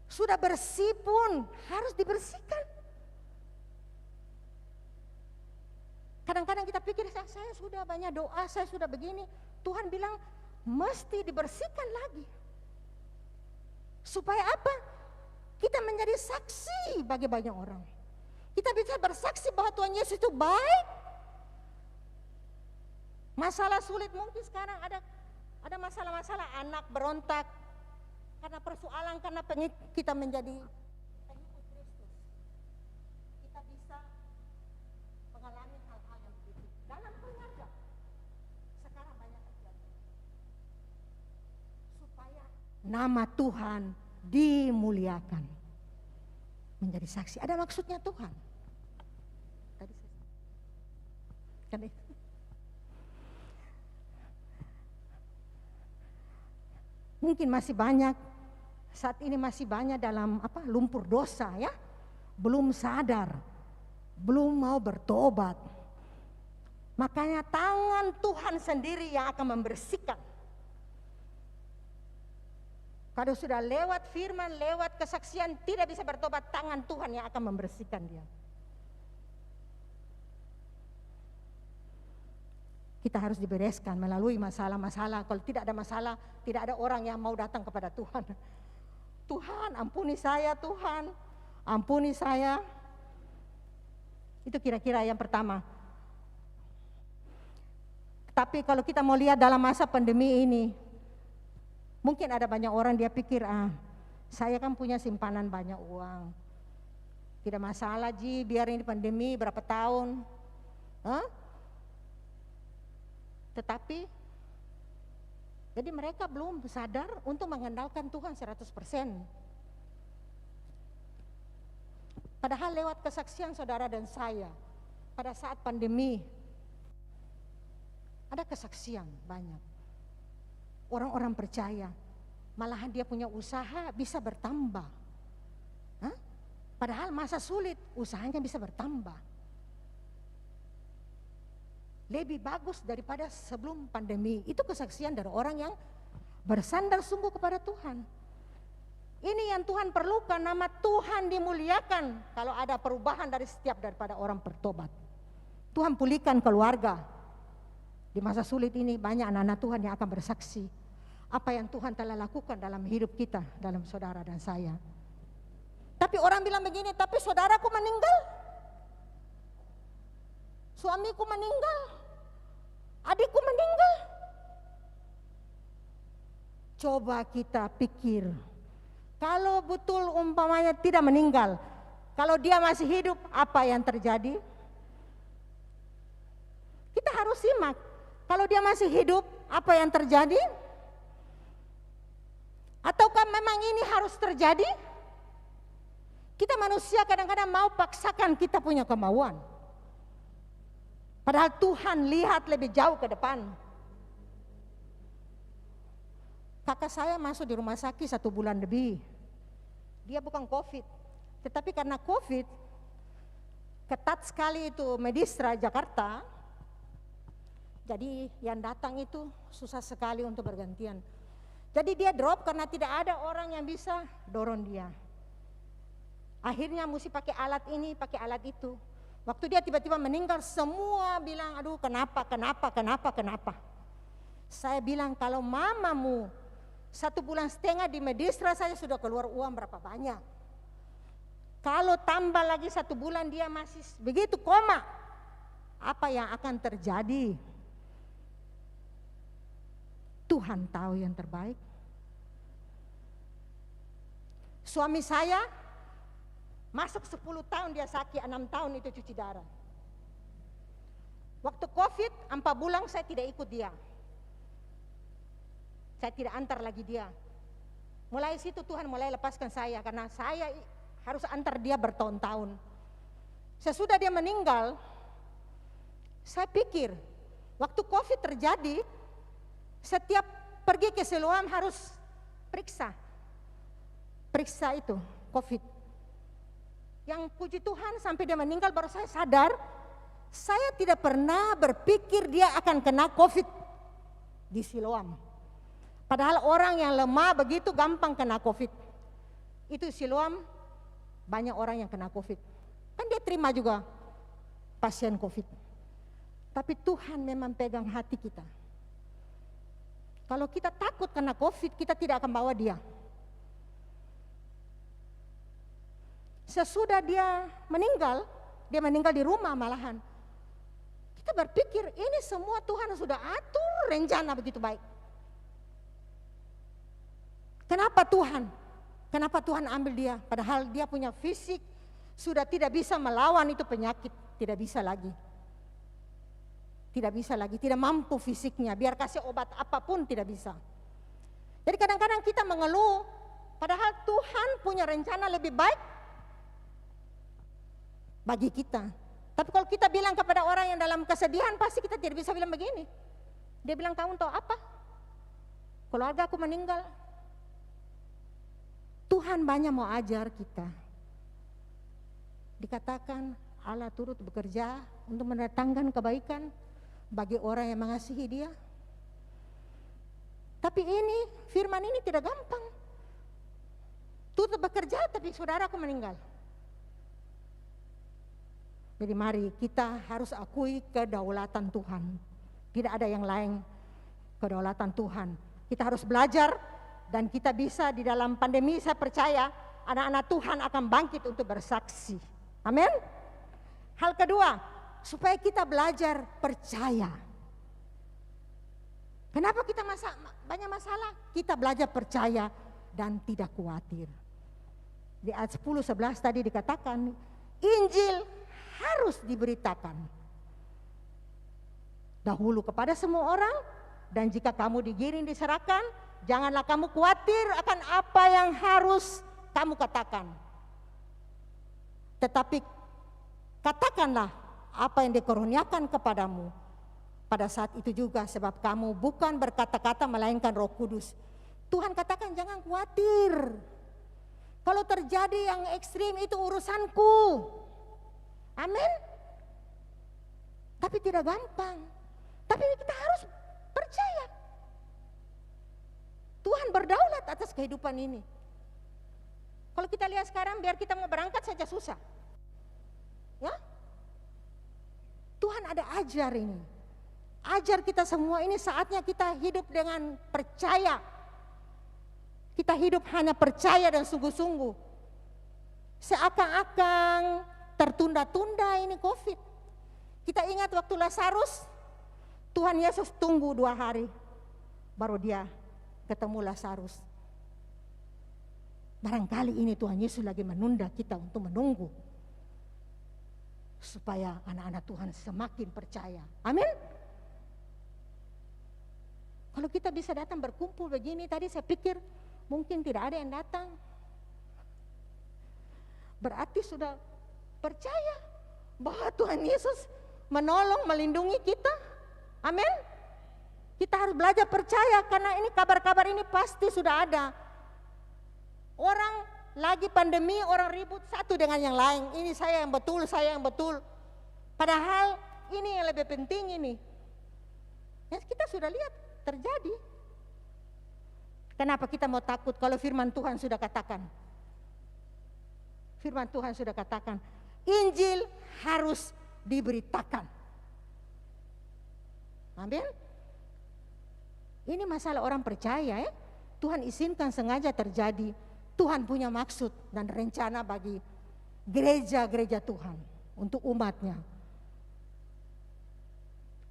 Sudah bersih pun harus dibersihkan. Kadang-kadang kita pikir saya sudah banyak doa, saya sudah begini. Tuhan bilang mesti dibersihkan lagi. Supaya apa? Kita menjadi saksi bagi banyak orang. Kita bisa bersaksi bahwa Tuhan Yesus itu baik. Masalah sulit mungkin sekarang ada masalah-masalah anak berontak karena persoalan, karena kita menjadi pengikut Kristus. Kita bisa mengalami hal-hal yang begitu dalam keluarga. Sekarang banyak terjadi. Supaya nama Tuhan dimuliakan, menjadi saksi. Ada maksudnya Tuhan. Tadi Mungkin masih banyak, saat ini masih banyak dalam lumpur dosa ya. Belum sadar, belum mau bertobat. Makanya tangan Tuhan sendiri yang akan membersihkan. Kalau sudah lewat firman, lewat kesaksian tidak bisa bertobat, tangan Tuhan yang akan membersihkan dia. Kita harus dibereskan melalui masalah-masalah. Kalau tidak ada masalah, tidak ada orang yang mau datang kepada Tuhan. Tuhan, ampuni saya, Tuhan, ampuni saya. Itu kira-kira yang pertama. Tapi kalau kita mau lihat dalam masa pandemi ini, mungkin ada banyak orang dia pikir, saya kan punya simpanan banyak uang. Tidak masalah Ji, biar ini pandemi berapa tahun. Tetapi, jadi mereka belum sadar untuk mengandalkan Tuhan 100%. Padahal lewat kesaksian saudara dan saya, pada saat pandemi, ada kesaksian banyak. Orang-orang percaya, malahan dia punya usaha bisa bertambah. Padahal masa sulit, usahanya bisa bertambah. Lebih bagus daripada sebelum pandemi. Itu kesaksian dari orang yang bersandar sungguh kepada Tuhan. Ini yang Tuhan perlukan, nama Tuhan dimuliakan kalau ada perubahan dari setiap daripada orang bertobat. Tuhan pulihkan keluarga. Di masa sulit ini banyak anak-anak Tuhan yang akan bersaksi apa yang Tuhan telah lakukan dalam hidup kita, dalam saudara dan saya. Tapi orang bilang begini, tapi saudaraku meninggal, suamiku meninggal, adikku meninggal. Coba kita pikir, kalau betul umpamanya tidak meninggal, kalau dia masih hidup, apa yang terjadi? Kita harus simak, kalau dia masih hidup, apa yang terjadi? Ataukah memang ini harus terjadi? Kita manusia kadang-kadang mau paksakan kita punya kemauan. Padahal Tuhan lihat lebih jauh ke depan. Kakak saya masuk di rumah sakit 1 bulan lebih. Dia bukan COVID, tetapi karena COVID, ketat sekali itu Medistra Jakarta. Jadi yang datang itu susah sekali untuk bergantian. Jadi dia drop karena tidak ada orang yang bisa dorong dia. Akhirnya mesti pakai alat ini, pakai alat itu. Waktu dia tiba-tiba meninggal, semua bilang, aduh kenapa. Saya bilang, kalau mamamu 1,5 bulan di Medistra saya sudah keluar uang berapa banyak. Kalau tambah lagi 1 bulan dia masih begitu koma, apa yang akan terjadi? Tuhan tahu yang terbaik. Suami saya masuk 10 tahun dia sakit, 6 tahun itu cuci darah. Waktu COVID 4 bulan saya tidak ikut dia. Saya tidak antar lagi dia. Mulai situ Tuhan mulai lepaskan saya, karena saya harus antar dia bertahun-tahun. Sesudah dia meninggal, saya pikir waktu COVID terjadi, setiap pergi ke Siloam harus periksa itu COVID. Yang puji Tuhan sampai dia meninggal baru saya sadar, saya tidak pernah berpikir dia akan kena COVID di Siloam. Padahal orang yang lemah begitu gampang kena COVID. Itu Siloam banyak orang yang kena COVID. Kan dia terima juga pasien COVID. Tapi Tuhan memang pegang hati kita. Kalau kita takut kena COVID, kita tidak akan bawa dia. Sesudah dia meninggal di rumah malahan. Kita berpikir ini semua Tuhan sudah atur rencana begitu baik. Kenapa Tuhan ambil dia? Padahal dia punya fisik sudah tidak bisa melawan itu penyakit, tidak bisa lagi. Tidak mampu fisiknya, biar kasih obat apapun tidak bisa. Jadi kadang-kadang kita mengeluh, padahal Tuhan punya rencana lebih baik bagi kita. Tapi kalau kita bilang kepada orang yang dalam kesedihan, pasti kita tidak bisa bilang begini. Dia bilang, kamu tahu apa? Keluarga aku meninggal, Tuhan banyak mau ajar kita. Dikatakan Allah turut bekerja untuk mendatangkan kebaikan bagi orang yang mengasihi Dia. Tapi ini, firman ini tidak gampang. Turut bekerja tapi saudaraku meninggal. Jadi mari kita harus akui kedaulatan Tuhan. Tidak ada yang lain kedaulatan Tuhan. Kita harus belajar dan kita bisa di dalam pandemi, saya percaya anak-anak Tuhan akan bangkit untuk bersaksi. Amin. Hal kedua, supaya kita belajar percaya. Kenapa kita banyak masalah? Kita belajar percaya dan tidak khawatir. Di ayat 10-11 tadi dikatakan, Injil harus diberitakan dahulu kepada semua orang, dan jika kamu digiring diserahkan, janganlah kamu khawatir akan apa yang harus kamu katakan. Tetapi katakanlah apa yang dikurniakan kepadamu pada saat itu juga, sebab kamu bukan berkata-kata melainkan Roh Kudus. Tuhan katakan jangan khawatir. Kalau terjadi yang ekstrim itu urusanku. Amin. Tapi tidak gampang. Tapi kita harus percaya. Tuhan berdaulat atas kehidupan ini. Kalau kita lihat sekarang, biar kita mau berangkat saja susah. Ya? Tuhan ada ajar ini. Ajar kita semua ini, saatnya kita hidup dengan percaya. Kita hidup hanya percaya dan sungguh-sungguh. Seakan-akan tertunda-tunda ini COVID. Kita ingat waktu Lazarus, Tuhan Yesus tunggu 2 hari, baru dia ketemu Lazarus. Barangkali ini Tuhan Yesus lagi menunda kita untuk menunggu. Supaya anak-anak Tuhan semakin percaya. Amin. Kalau kita bisa datang berkumpul begini, tadi saya pikir mungkin tidak ada yang datang. Berarti sudah percaya bahwa Tuhan Yesus menolong, melindungi kita. Amin. Kita harus belajar percaya, karena ini kabar-kabar ini pasti sudah ada. Orang lagi pandemi, orang ribut satu dengan yang lain. Ini saya yang betul, saya yang betul. Padahal ini yang lebih penting ini. Ya, kita sudah lihat terjadi. Kenapa kita mau takut kalau firman Tuhan sudah katakan? Firman Tuhan sudah katakan, Injil harus diberitakan. Amin. Ini masalah orang percaya ya. Tuhan izinkan sengaja terjadi. Tuhan punya maksud dan rencana bagi gereja-gereja Tuhan untuk umatnya.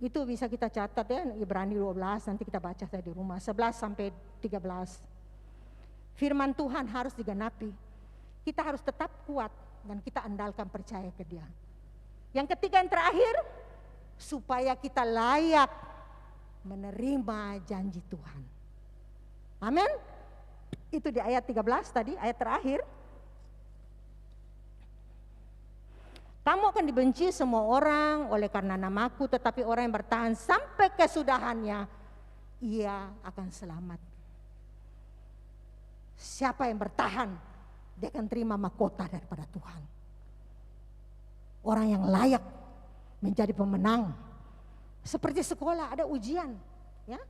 Itu bisa kita catat ya, Ibrani 12, nanti kita baca saya di rumah, 11 sampai 13. Firman Tuhan harus digenapi. Kita harus tetap kuat dan kita andalkan percaya ke Dia. Yang ketiga, yang terakhir, supaya kita layak menerima janji Tuhan. Amin. Itu di ayat 13 tadi, ayat terakhir. Kamu akan dibenci semua orang oleh karena namaku, tetapi orang yang bertahan sampai kesudahannya, ia akan selamat. Siapa yang bertahan, dia akan terima mahkota daripada Tuhan. Orang yang layak menjadi pemenang. Seperti sekolah ada ujian, ya,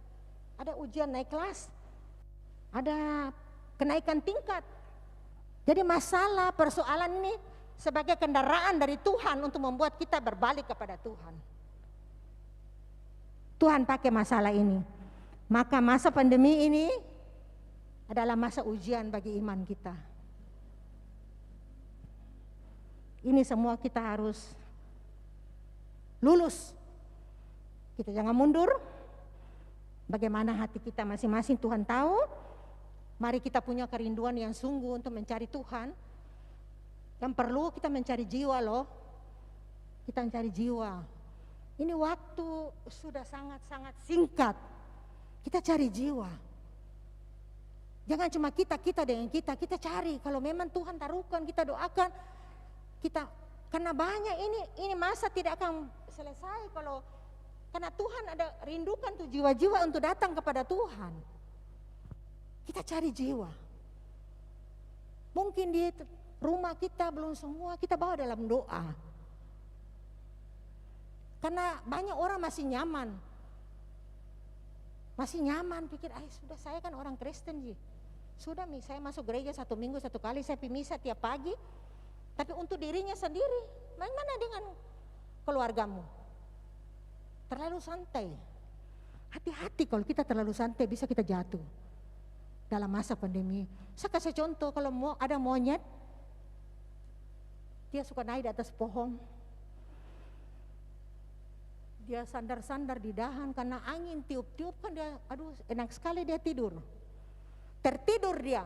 ada ujian naik kelas, ada kenaikan tingkat. Jadi masalah, persoalan ini sebagai kendaraan dari Tuhan untuk membuat kita berbalik kepada Tuhan. Tuhan pakai masalah ini. Maka masa pandemi ini adalah masa ujian bagi iman kita. Ini semua kita harus lulus. Kita jangan mundur. Bagaimana hati kita masing-masing Tuhan tahu. Mari kita punya kerinduan yang sungguh untuk mencari Tuhan. Yang perlu kita mencari jiwa loh. Kita mencari jiwa. Ini waktu sudah sangat-sangat singkat. Kita cari jiwa. Jangan cuma kita dengan kita cari. Kalau memang Tuhan taruhkan, kita doakan. Karena banyak ini masa tidak akan selesai karena Tuhan ada rindukan tuh jiwa-jiwa untuk datang kepada Tuhan. Kita cari jiwa. Mungkin di rumah kita belum semua kita bawa dalam doa. Karena banyak orang masih nyaman. Masih nyaman pikir, sudah saya kan orang Kristen ji. Sudah saya masuk gereja 1 minggu 1 kali, saya misa tiap pagi. Tapi untuk dirinya sendiri, bagaimana dengan keluargamu? Terlalu santai. Hati-hati kalau kita terlalu santai bisa kita jatuh dalam masa pandemi. Saya kasih contoh, kalau ada monyet, dia suka naik di atas pohon. Dia sandar-sandar di dahan karena angin tiup-tiup kan dia, enak sekali dia tidur. Tertidur dia.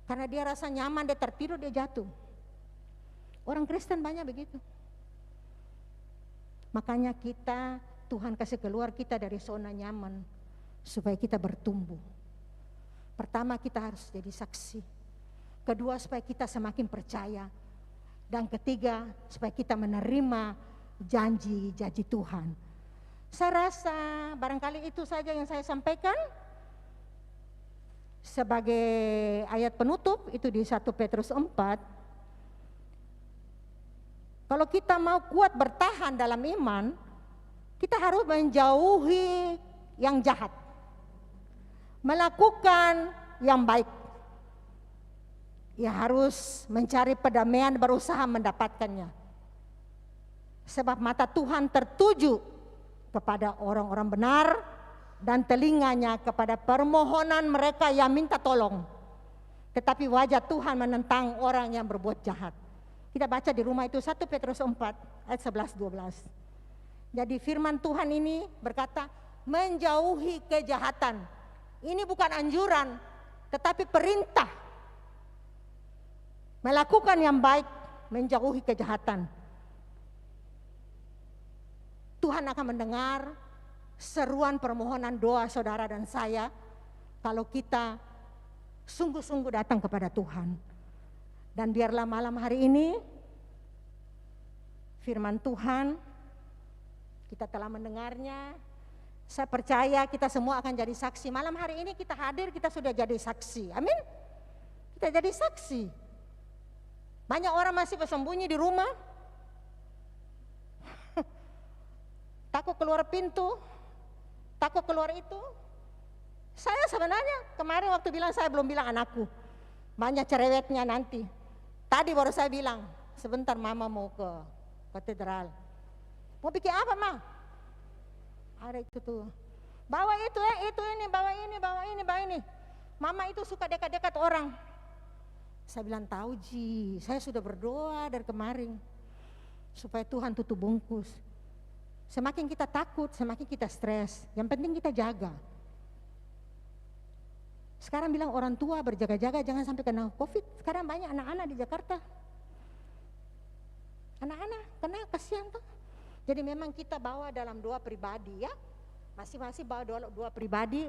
Karena dia rasa nyaman, dia tertidur, dia jatuh. Orang Kristen banyak begitu. Makanya Tuhan kasih keluar kita dari zona nyaman supaya kita bertumbuh. Pertama kita harus jadi saksi. Kedua supaya kita semakin percaya. Dan ketiga supaya kita menerima janji-janji Tuhan. Saya rasa barangkali itu saja yang saya sampaikan. Sebagai ayat penutup itu di 1 Petrus 4. Kalau kita mau kuat bertahan dalam iman, kita harus menjauhi yang jahat. Melakukan yang baik. Ya harus mencari perdamaian, berusaha mendapatkannya. Sebab mata Tuhan tertuju kepada orang-orang benar dan telinganya kepada permohonan mereka yang minta tolong. Tetapi wajah Tuhan menentang orang yang berbuat jahat. Kita baca di rumah itu 1 Petrus 4 ayat 11-12. Jadi firman Tuhan ini berkata menjauhi kejahatan. Ini bukan anjuran tetapi perintah. Melakukan yang baik, menjauhi kejahatan. Tuhan akan mendengar seruan permohonan doa saudara dan saya kalau kita sungguh-sungguh datang kepada Tuhan. Dan biarlah malam hari ini firman Tuhan kita telah mendengarnya. Saya percaya kita semua akan jadi saksi. Malam hari ini kita hadir, kita sudah jadi saksi. Amin. Kita jadi saksi. Banyak orang masih bersembunyi di rumah. Takut keluar pintu, takut keluar itu. Saya sebenarnya kemarin waktu bilang saya belum bilang anakku. Banyak cerewetnya nanti. Tadi baru saya bilang, sebentar mama mau ke katedral. Mau bikin apa ma? Ada itu tuh. Bawa itu ini, bawa ini, bawa ini, bawa ini. Mama itu suka dekat-dekat orang. Saya bilang tahu Ji, saya sudah berdoa dari kemarin. Supaya Tuhan tutup bungkus. Semakin kita takut, semakin kita stres. Yang penting kita jaga. Sekarang bilang orang tua berjaga-jaga jangan sampai kena COVID. Sekarang banyak anak-anak di Jakarta. Anak-anak kena kasihan tuh. Jadi memang kita bawa dalam doa pribadi ya. Masing-masing bawa doa pribadi.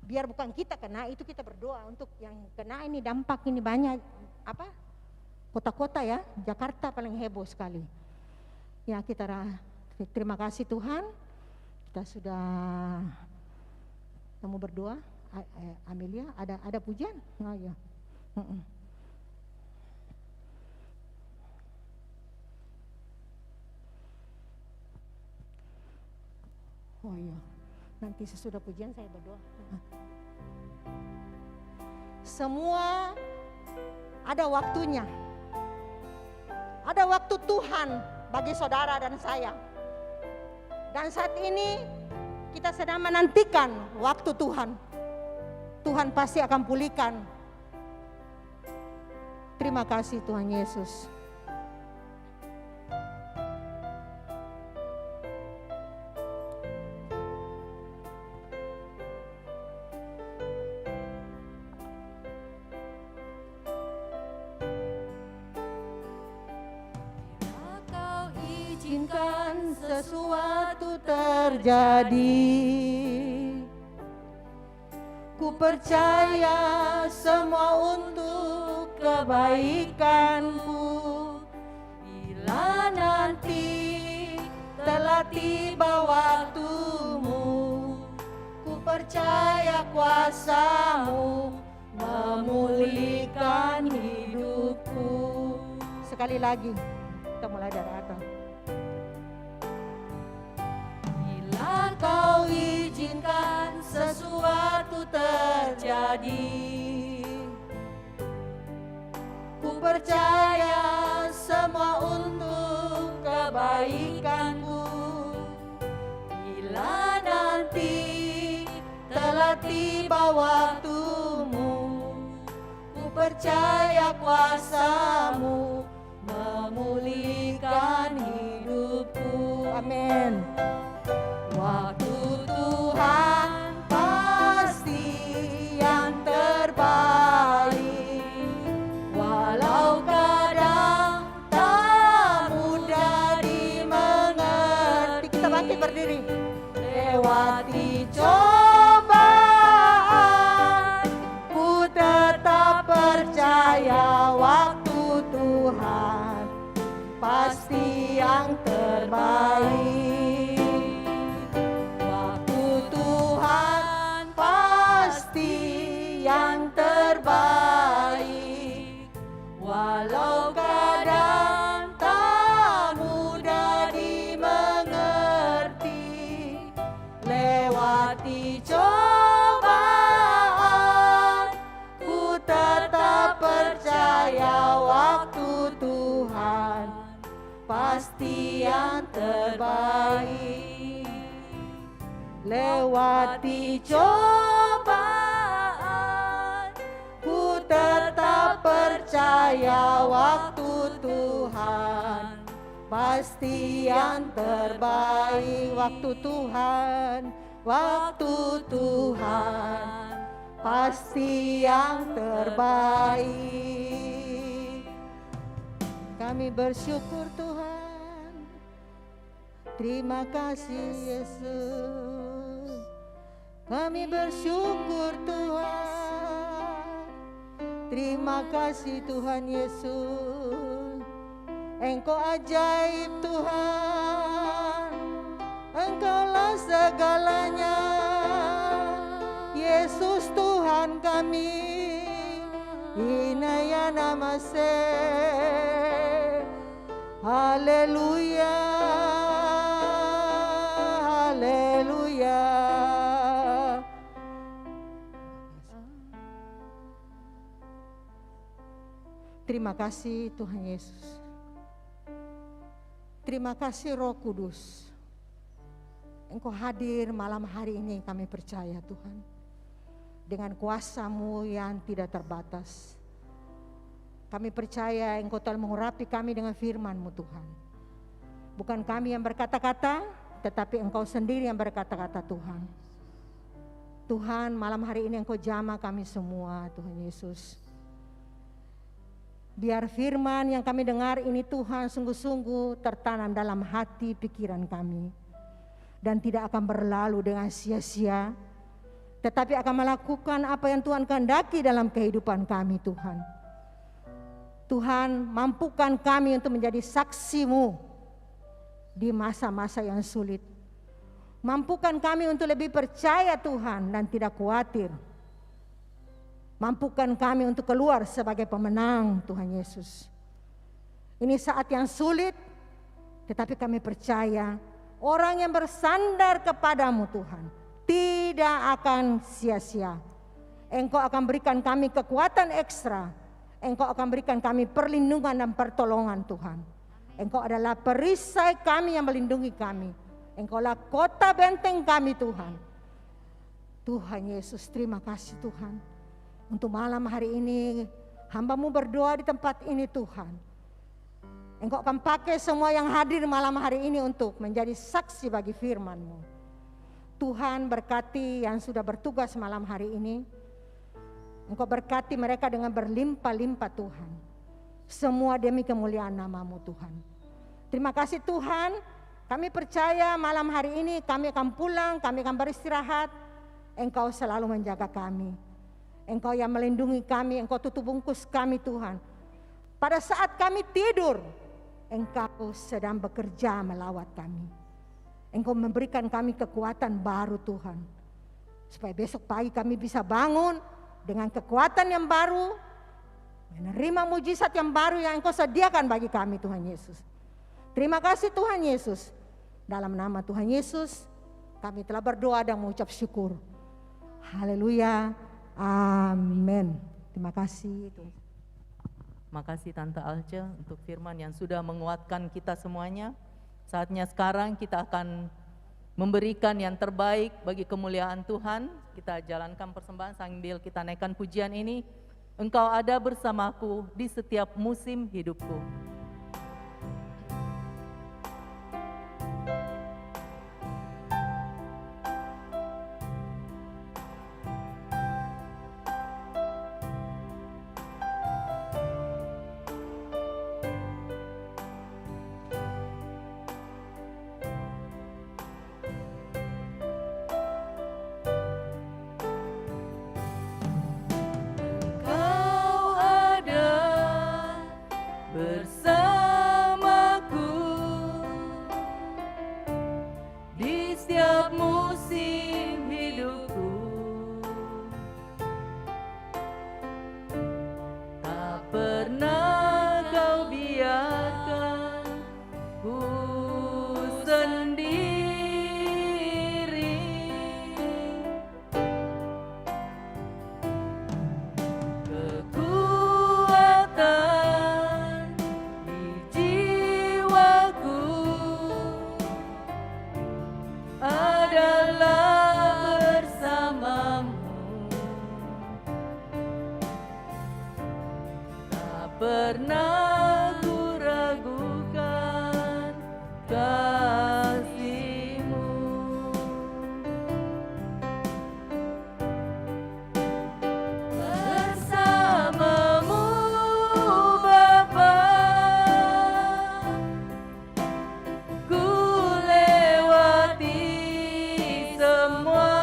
Biar bukan kita kena, itu kita berdoa untuk yang kena ini dampak ini banyak. Kota-kota ya, Jakarta paling heboh sekali. Ya kita terima kasih Tuhan, kita sudah mau berdoa. Amelia, ada pujian? Oh ya. Oh iya, nanti sesudah pujian saya berdoa. Semua ada waktunya. Ada waktu Tuhan bagi saudara dan saya. Dan saat ini kita sedang menantikan waktu Tuhan. Tuhan pasti akan pulihkan. Terima kasih Tuhan Yesus. Izinkan sesuatu terjadi. Ku percaya semua untuk kebaikanku. Bila nanti telah tiba waktumu, ku percaya kuasa-Mu memulihkan hidup. sekali lagi. Kita mulai dari atas. Bila kau izinkan sesuatu terjadi, ku percaya semua untuk kebaikanku. Bila nanti telah tiba waktumu, ku percaya kuasa-Mu memulihkan hidupku. Amin. Waktu Tuhan pasti yang terbaik, walau kadang tak mudah dimengerti. Kita bangkit berdiri. Lewati cobaan, ku tetap percaya waktu Tuhan pasti yang terbaik. Waktu Tuhan pasti yang terbaik, walau kadang tak mudah dimengerti. Lewati cobaan, ku tetap percaya waktu Tuhan pasti yang terbaik. Lewati cobaan, ku tetap percaya waktu Tuhan pasti yang terbaik. Waktu Tuhan, Waktu Tuhan pasti yang terbaik. kami bersyukur Tuhan. Terima kasih Yesus. Kami bersyukur Tuhan. Terima kasih Tuhan Yesus. Engkau ajaib Tuhan. Engkaulah segalanya. Yesus Tuhan kami. Inaya namase. Haleluya. Haleluya. Terima kasih Tuhan Yesus. Terima kasih Roh Kudus. Engkau hadir malam hari ini, kami percaya Tuhan. Dengan kuasa-Mu yang tidak terbatas. Kami percaya Engkau telah mengurapi kami dengan firman-Mu Tuhan. Bukan kami yang berkata-kata, tetapi Engkau sendiri yang berkata-kata Tuhan. Tuhan, malam hari ini Engkau jamah kami semua Tuhan Yesus. Biar firman yang kami dengar ini Tuhan sungguh-sungguh tertanam dalam hati pikiran kami. Dan tidak akan berlalu dengan sia-sia, tetapi akan melakukan apa yang Tuhan kehendaki dalam kehidupan kami Tuhan. Tuhan, mampukan kami untuk menjadi saksi-Mu di masa-masa yang sulit. Mampukan kami untuk lebih percaya Tuhan dan tidak khawatir. Mampukan kami untuk keluar sebagai pemenang Tuhan Yesus. Ini saat yang sulit, tetapi kami percaya orang yang bersandar kepadamu Tuhan tidak akan sia-sia. Engkau akan berikan kami kekuatan ekstra. Engkau akan berikan kami perlindungan dan pertolongan Tuhan. Engkau adalah perisai kami yang melindungi kami. Engkaulah kota benteng kami Tuhan. Tuhan Yesus, terima kasih Tuhan. Untuk malam hari ini hamba-Mu berdoa di tempat ini Tuhan. Engkau akan pakai semua yang hadir malam hari ini untuk menjadi saksi bagi firman-Mu. Tuhan berkati yang sudah bertugas malam hari ini. Engkau berkati mereka dengan berlimpah-limpah Tuhan. Semua demi kemuliaan nama-Mu Tuhan. Terima kasih Tuhan. Kami percaya malam hari ini kami akan pulang, kami akan beristirahat. Engkau selalu menjaga kami. Engkau yang melindungi kami, Engkau tutup bungkus kami Tuhan. Pada saat kami tidur, Engkau sedang bekerja melawat kami. Engkau memberikan kami kekuatan baru Tuhan. Supaya besok pagi kami bisa bangun dengan kekuatan yang baru. menerima mujizat yang baru yang Engkau sediakan bagi kami Tuhan Yesus. Terima kasih Tuhan Yesus. Dalam nama Tuhan Yesus kami telah berdoa dan mengucap syukur. Haleluya. Amin. Terima kasih Tuhan. Makasih Tante Alce untuk firman yang sudah menguatkan kita semuanya. Saatnya sekarang kita akan memberikan yang terbaik bagi kemuliaan Tuhan. Kita jalankan persembahan sambil kita naikkan pujian ini. Engkau ada bersamaku di setiap musim hidupku. Kau ada bersamaku di setiap musim hidupku. Tak pernah kau biarkan ku sendiri. Kekuatan di jiwaku adalah bersamamu. Tak pernah ku ragukan kasih-Mu. Bersamamu Bapa, ku lewati semua.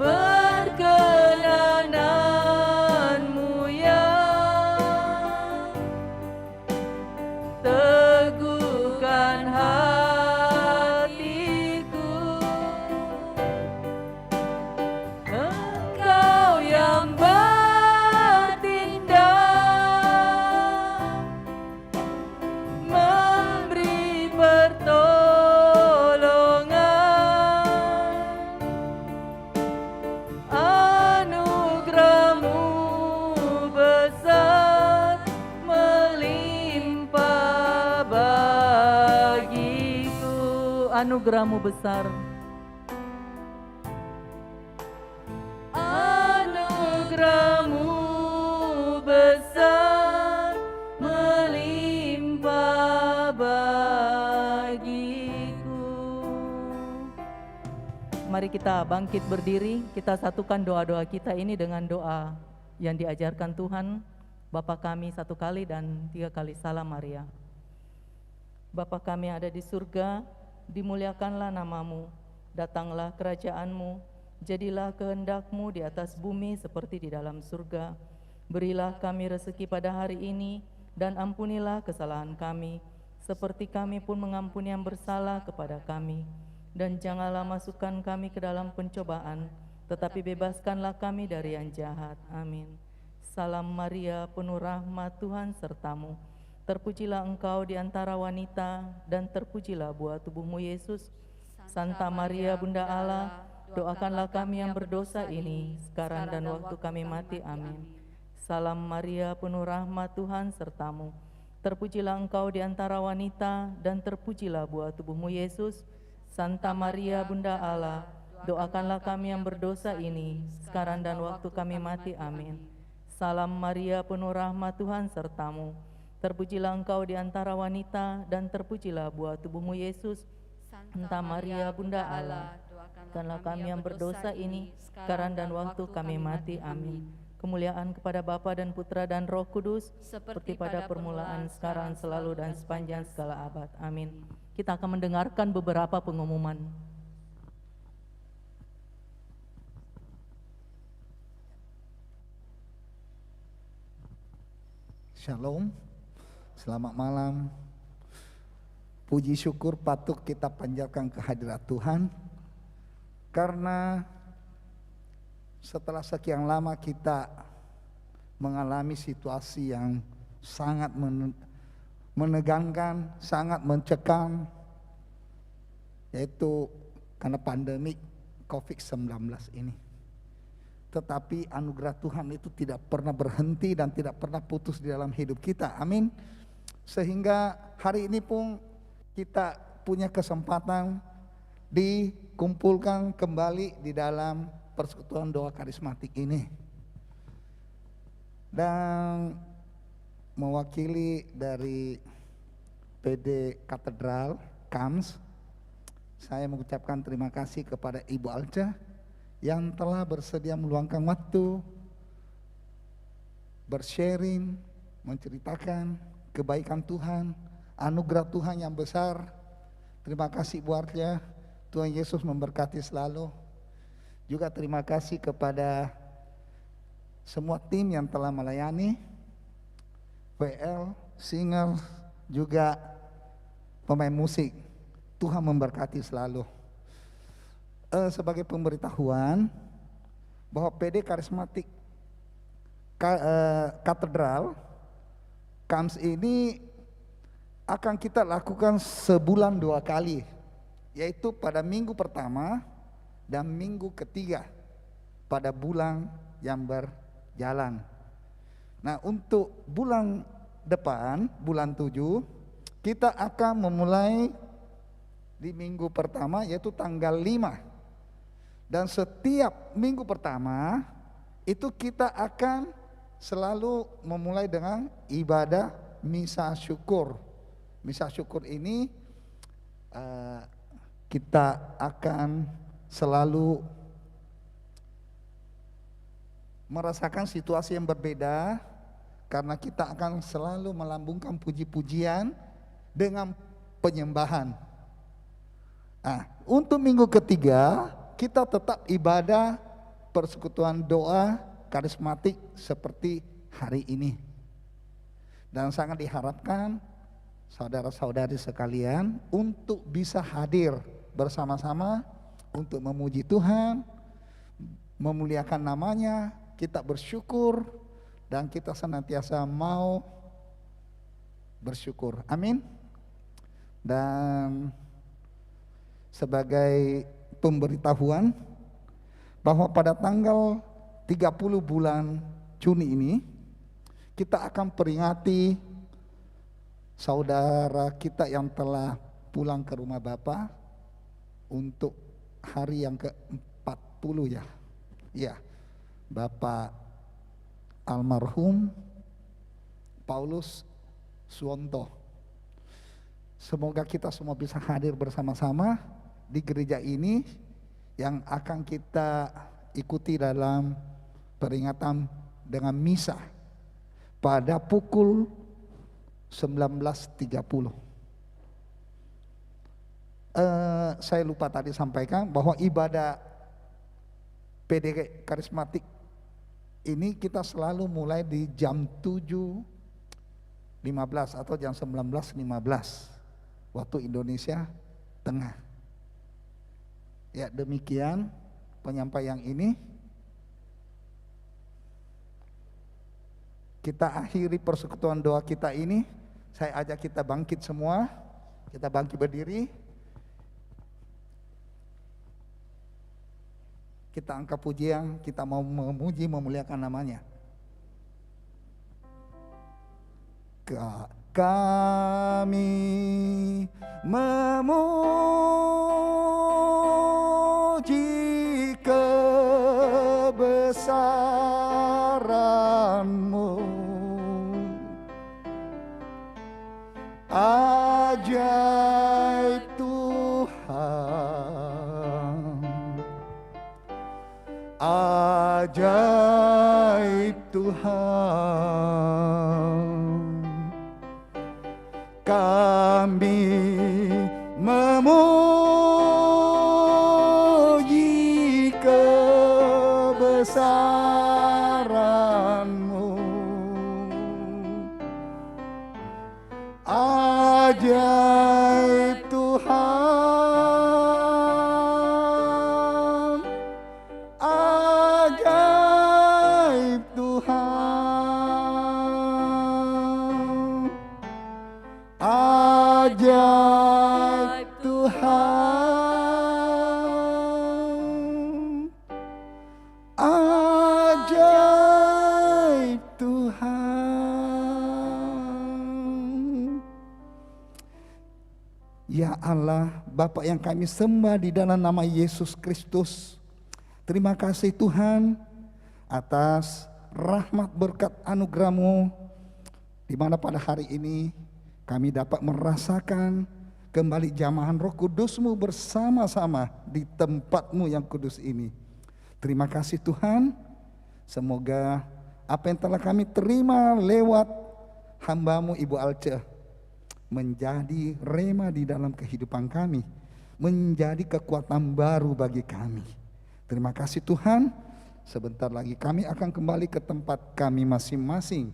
Perkenananmu yang teguhkan hatiku. Engkau yang bertindak, memberi pertolongan. Anugerah-Mu besar melimpah bagiku. Anugerah-Mu besar. Anugerah-Mu besar melimpah bagiku. Mari kita bangkit berdiri, kita satukan doa-doa kita ini dengan doa yang diajarkan Tuhan. Bapa kami 1 kali dan 3 kali salam Maria. Bapa kami yang ada di surga, dimuliakanlah namamu, datanglah kerajaan-Mu, jadilah kehendak-Mu di atas bumi seperti di dalam surga. Berilah kami rezeki pada hari ini, dan ampunilah kesalahan kami, seperti kami pun mengampuni yang bersalah kepada kami. Dan janganlah masukkan kami ke dalam pencobaan, tetapi bebaskanlah kami dari yang jahat. Amin. Salam Maria, penuh rahmat, Tuhan sertamu. Terpujilah engkau di antara wanita, dan terpujilah buah tubuhmu Yesus. Santa Maria, Bunda Allah, doakanlah kami yang berdosa ini, sekarang dan waktu kami mati. Amin. Salam Maria, penuh rahmat, Tuhan sertamu. Terpujilah engkau di antara wanita, dan terpujilah buah tubuhmu Yesus. Santa Maria, Bunda Allah, doakanlah kami yang berdosa ini, sekarang dan waktu kami mati. Amin. Salam Maria, penuh rahmat, Tuhan sertamu. Terpujilah engkau di antara wanita, dan terpujilah buah tubuhmu Yesus. Santa Maria, Bunda Allah, doakanlah kami yang berdosa ini, sekarang dan waktu kami mati. Amin. Kemuliaan kepada Bapa dan Putra dan Roh Kudus, seperti pada permulaan, sekarang, selalu, dan sepanjang segala abad. Amin. Kita akan mendengarkan beberapa pengumuman. Shalom, selamat malam. Puji syukur patut kita panjatkan kehadirat Tuhan, karena setelah sekian lama kita mengalami situasi yang sangat menegangkan, sangat mencekam, yaitu karena pandemi COVID-19 ini. Tetapi anugerah Tuhan itu tidak pernah berhenti dan tidak pernah putus di dalam hidup kita. Amin. Sehingga hari ini pun kita punya kesempatan dikumpulkan kembali di dalam persekutuan doa karismatik ini. Dan mewakili dari PD Katedral KAMS, saya mengucapkan terima kasih kepada Ibu Alca yang telah bersedia meluangkan waktu bersharing, menceritakan kebaikan Tuhan, anugerah Tuhan yang besar. Terima kasih Ibu Alca, Tuhan Yesus memberkati selalu. Juga terima kasih kepada semua tim yang telah melayani, WL, singer, juga pemain musik. Tuhan memberkati selalu. Sebagai pemberitahuan bahwa PD Karismatik Katedral KAMS ini akan kita lakukan sebulan 2 kali, yaitu pada minggu pertama dan minggu ketiga pada bulan yang berjalan. Nah, untuk bulan depan, bulan 7, kita akan memulai di minggu pertama yaitu tanggal 5. Dan setiap minggu pertama itu kita akan selalu memulai dengan ibadah misa syukur. Misa syukur ini kita akan selalu merasakan situasi yang berbeda, karena kita akan selalu melambungkan puji-pujian dengan penyembahan. Nah, untuk minggu ketiga kita tetap ibadah persekutuan doa karismatik seperti hari ini. Dan sangat diharapkan saudara-saudari sekalian untuk bisa hadir bersama-sama untuk memuji Tuhan, memuliakan namanya. Kita bersyukur dan kita senantiasa mau bersyukur. Amin. Dan sebagai pemberitahuan bahwa pada tanggal 30 bulan Juni ini kita akan peringati saudara kita yang telah pulang ke rumah Bapa untuk hari yang ke-40 ya. Ya. Bapak almarhum Paulus Suwonto. Semoga kita semua bisa hadir bersama-sama di gereja ini yang akan kita ikuti dalam peringatan dengan misa pada pukul 19.30. Saya lupa tadi sampaikan bahwa ibadah PD Karismatik ini kita selalu mulai di jam 7.15 atau jam 19.15 waktu Indonesia Tengah. Ya, demikian penyampaian ini. Kita akhiri persekutuan doa kita ini. Saya ajak kita bangkit semua. Kita bangkit berdiri. Kita angkat pujian, kita mau memuji, memuliakan namanya. Kami memuji kebesaran-Mu, ajaib Tuhan, ajaib Tuhan. Kami memuji kebesaran-Mu, ajaib Tuhan, ajaib Ya Allah, Bapa yang kami sembah di dalam nama Yesus Kristus, terima kasih Tuhan atas rahmat berkat anugerah-Mu, di mana pada hari ini kami dapat merasakan kembali jamahan Roh Kudus-Mu bersama-sama di tempat-Mu yang kudus ini. Terima kasih Tuhan, semoga apa yang telah kami terima lewat hamba-Mu Ibu Alce menjadi rema di dalam kehidupan kami, menjadi kekuatan baru bagi kami. Terima kasih Tuhan, sebentar lagi kami akan kembali ke tempat kami masing-masing.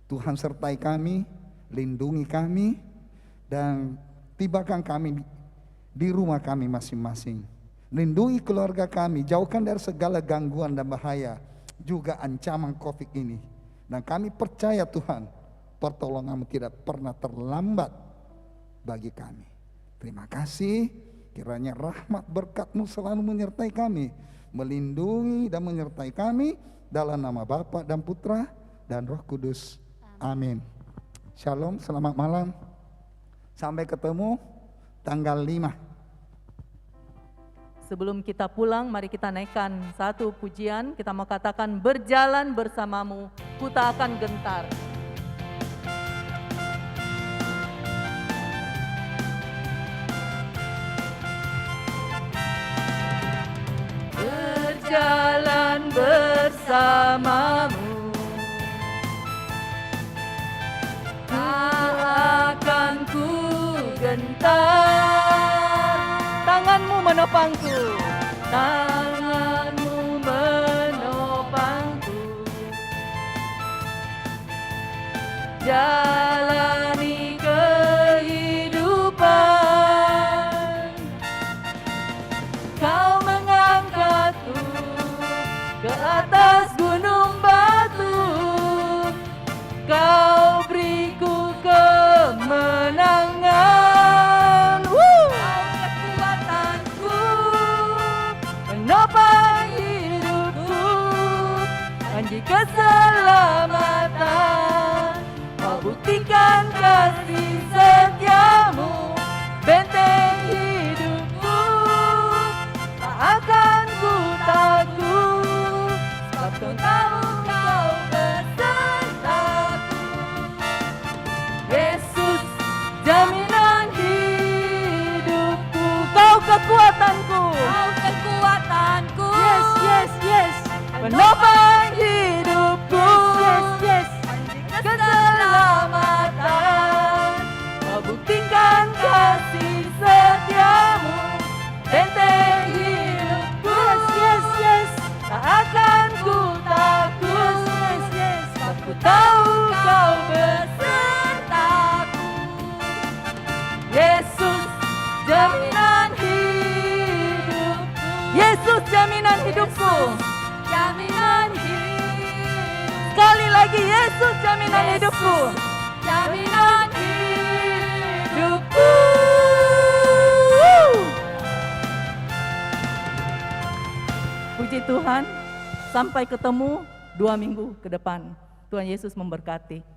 Tuhan sertai kami, lindungi kami, dan tibakan kami di rumah kami masing-masing. Lindungi keluarga kami, jauhkan dari segala gangguan dan bahaya, juga ancaman COVID ini. Dan kami percaya Tuhan, pertolongan-Mu tidak pernah terlambat bagi kami. Terima kasih, kiranya rahmat berkat-Mu selalu menyertai kami, melindungi dan menyertai kami, dalam nama Bapa dan Putra dan Roh Kudus. Amin. Shalom, selamat malam. Sampai ketemu tanggal 5. Sebelum kita pulang, mari kita naikkan satu pujian. Kita mau katakan, berjalan bersamamu, ku tak akan gentar. Berjalan bersamamu, tak akan ku gentar. Tanganmu menopangku, tanganmu menopangku. Jalani kehidupan, Kau mengangkatku ke atas gunung batu, Kau beriku kemenangan. Kau kekuatanku, menopang hidupku, janji keselamatan, Kau buktikan kasih setiamu, benteng hidupku, tak akan ku takut, sebab Kau tahu Kau besertaku. Yesus, jaminan hidupku, Kau kekuatanku, Kau kekuatanku, yes, yes, yes, menopang hidupku, yes, yes, keselamatan, Kau buktikan kasih setiamu, benteng hidupku, yes, yes, yes, tak akan ku takut, yes, yes, sebab ku tahu Kau besertaku. Yesus, jaminan hidupku, Yesus, jaminan hidupku, jaminan hidup, sekali lagi, Yesus, jaminan hidupku, jaminan hidupku. Puji Tuhan, sampai ketemu 2 minggu ke depan. Tuhan Yesus memberkati.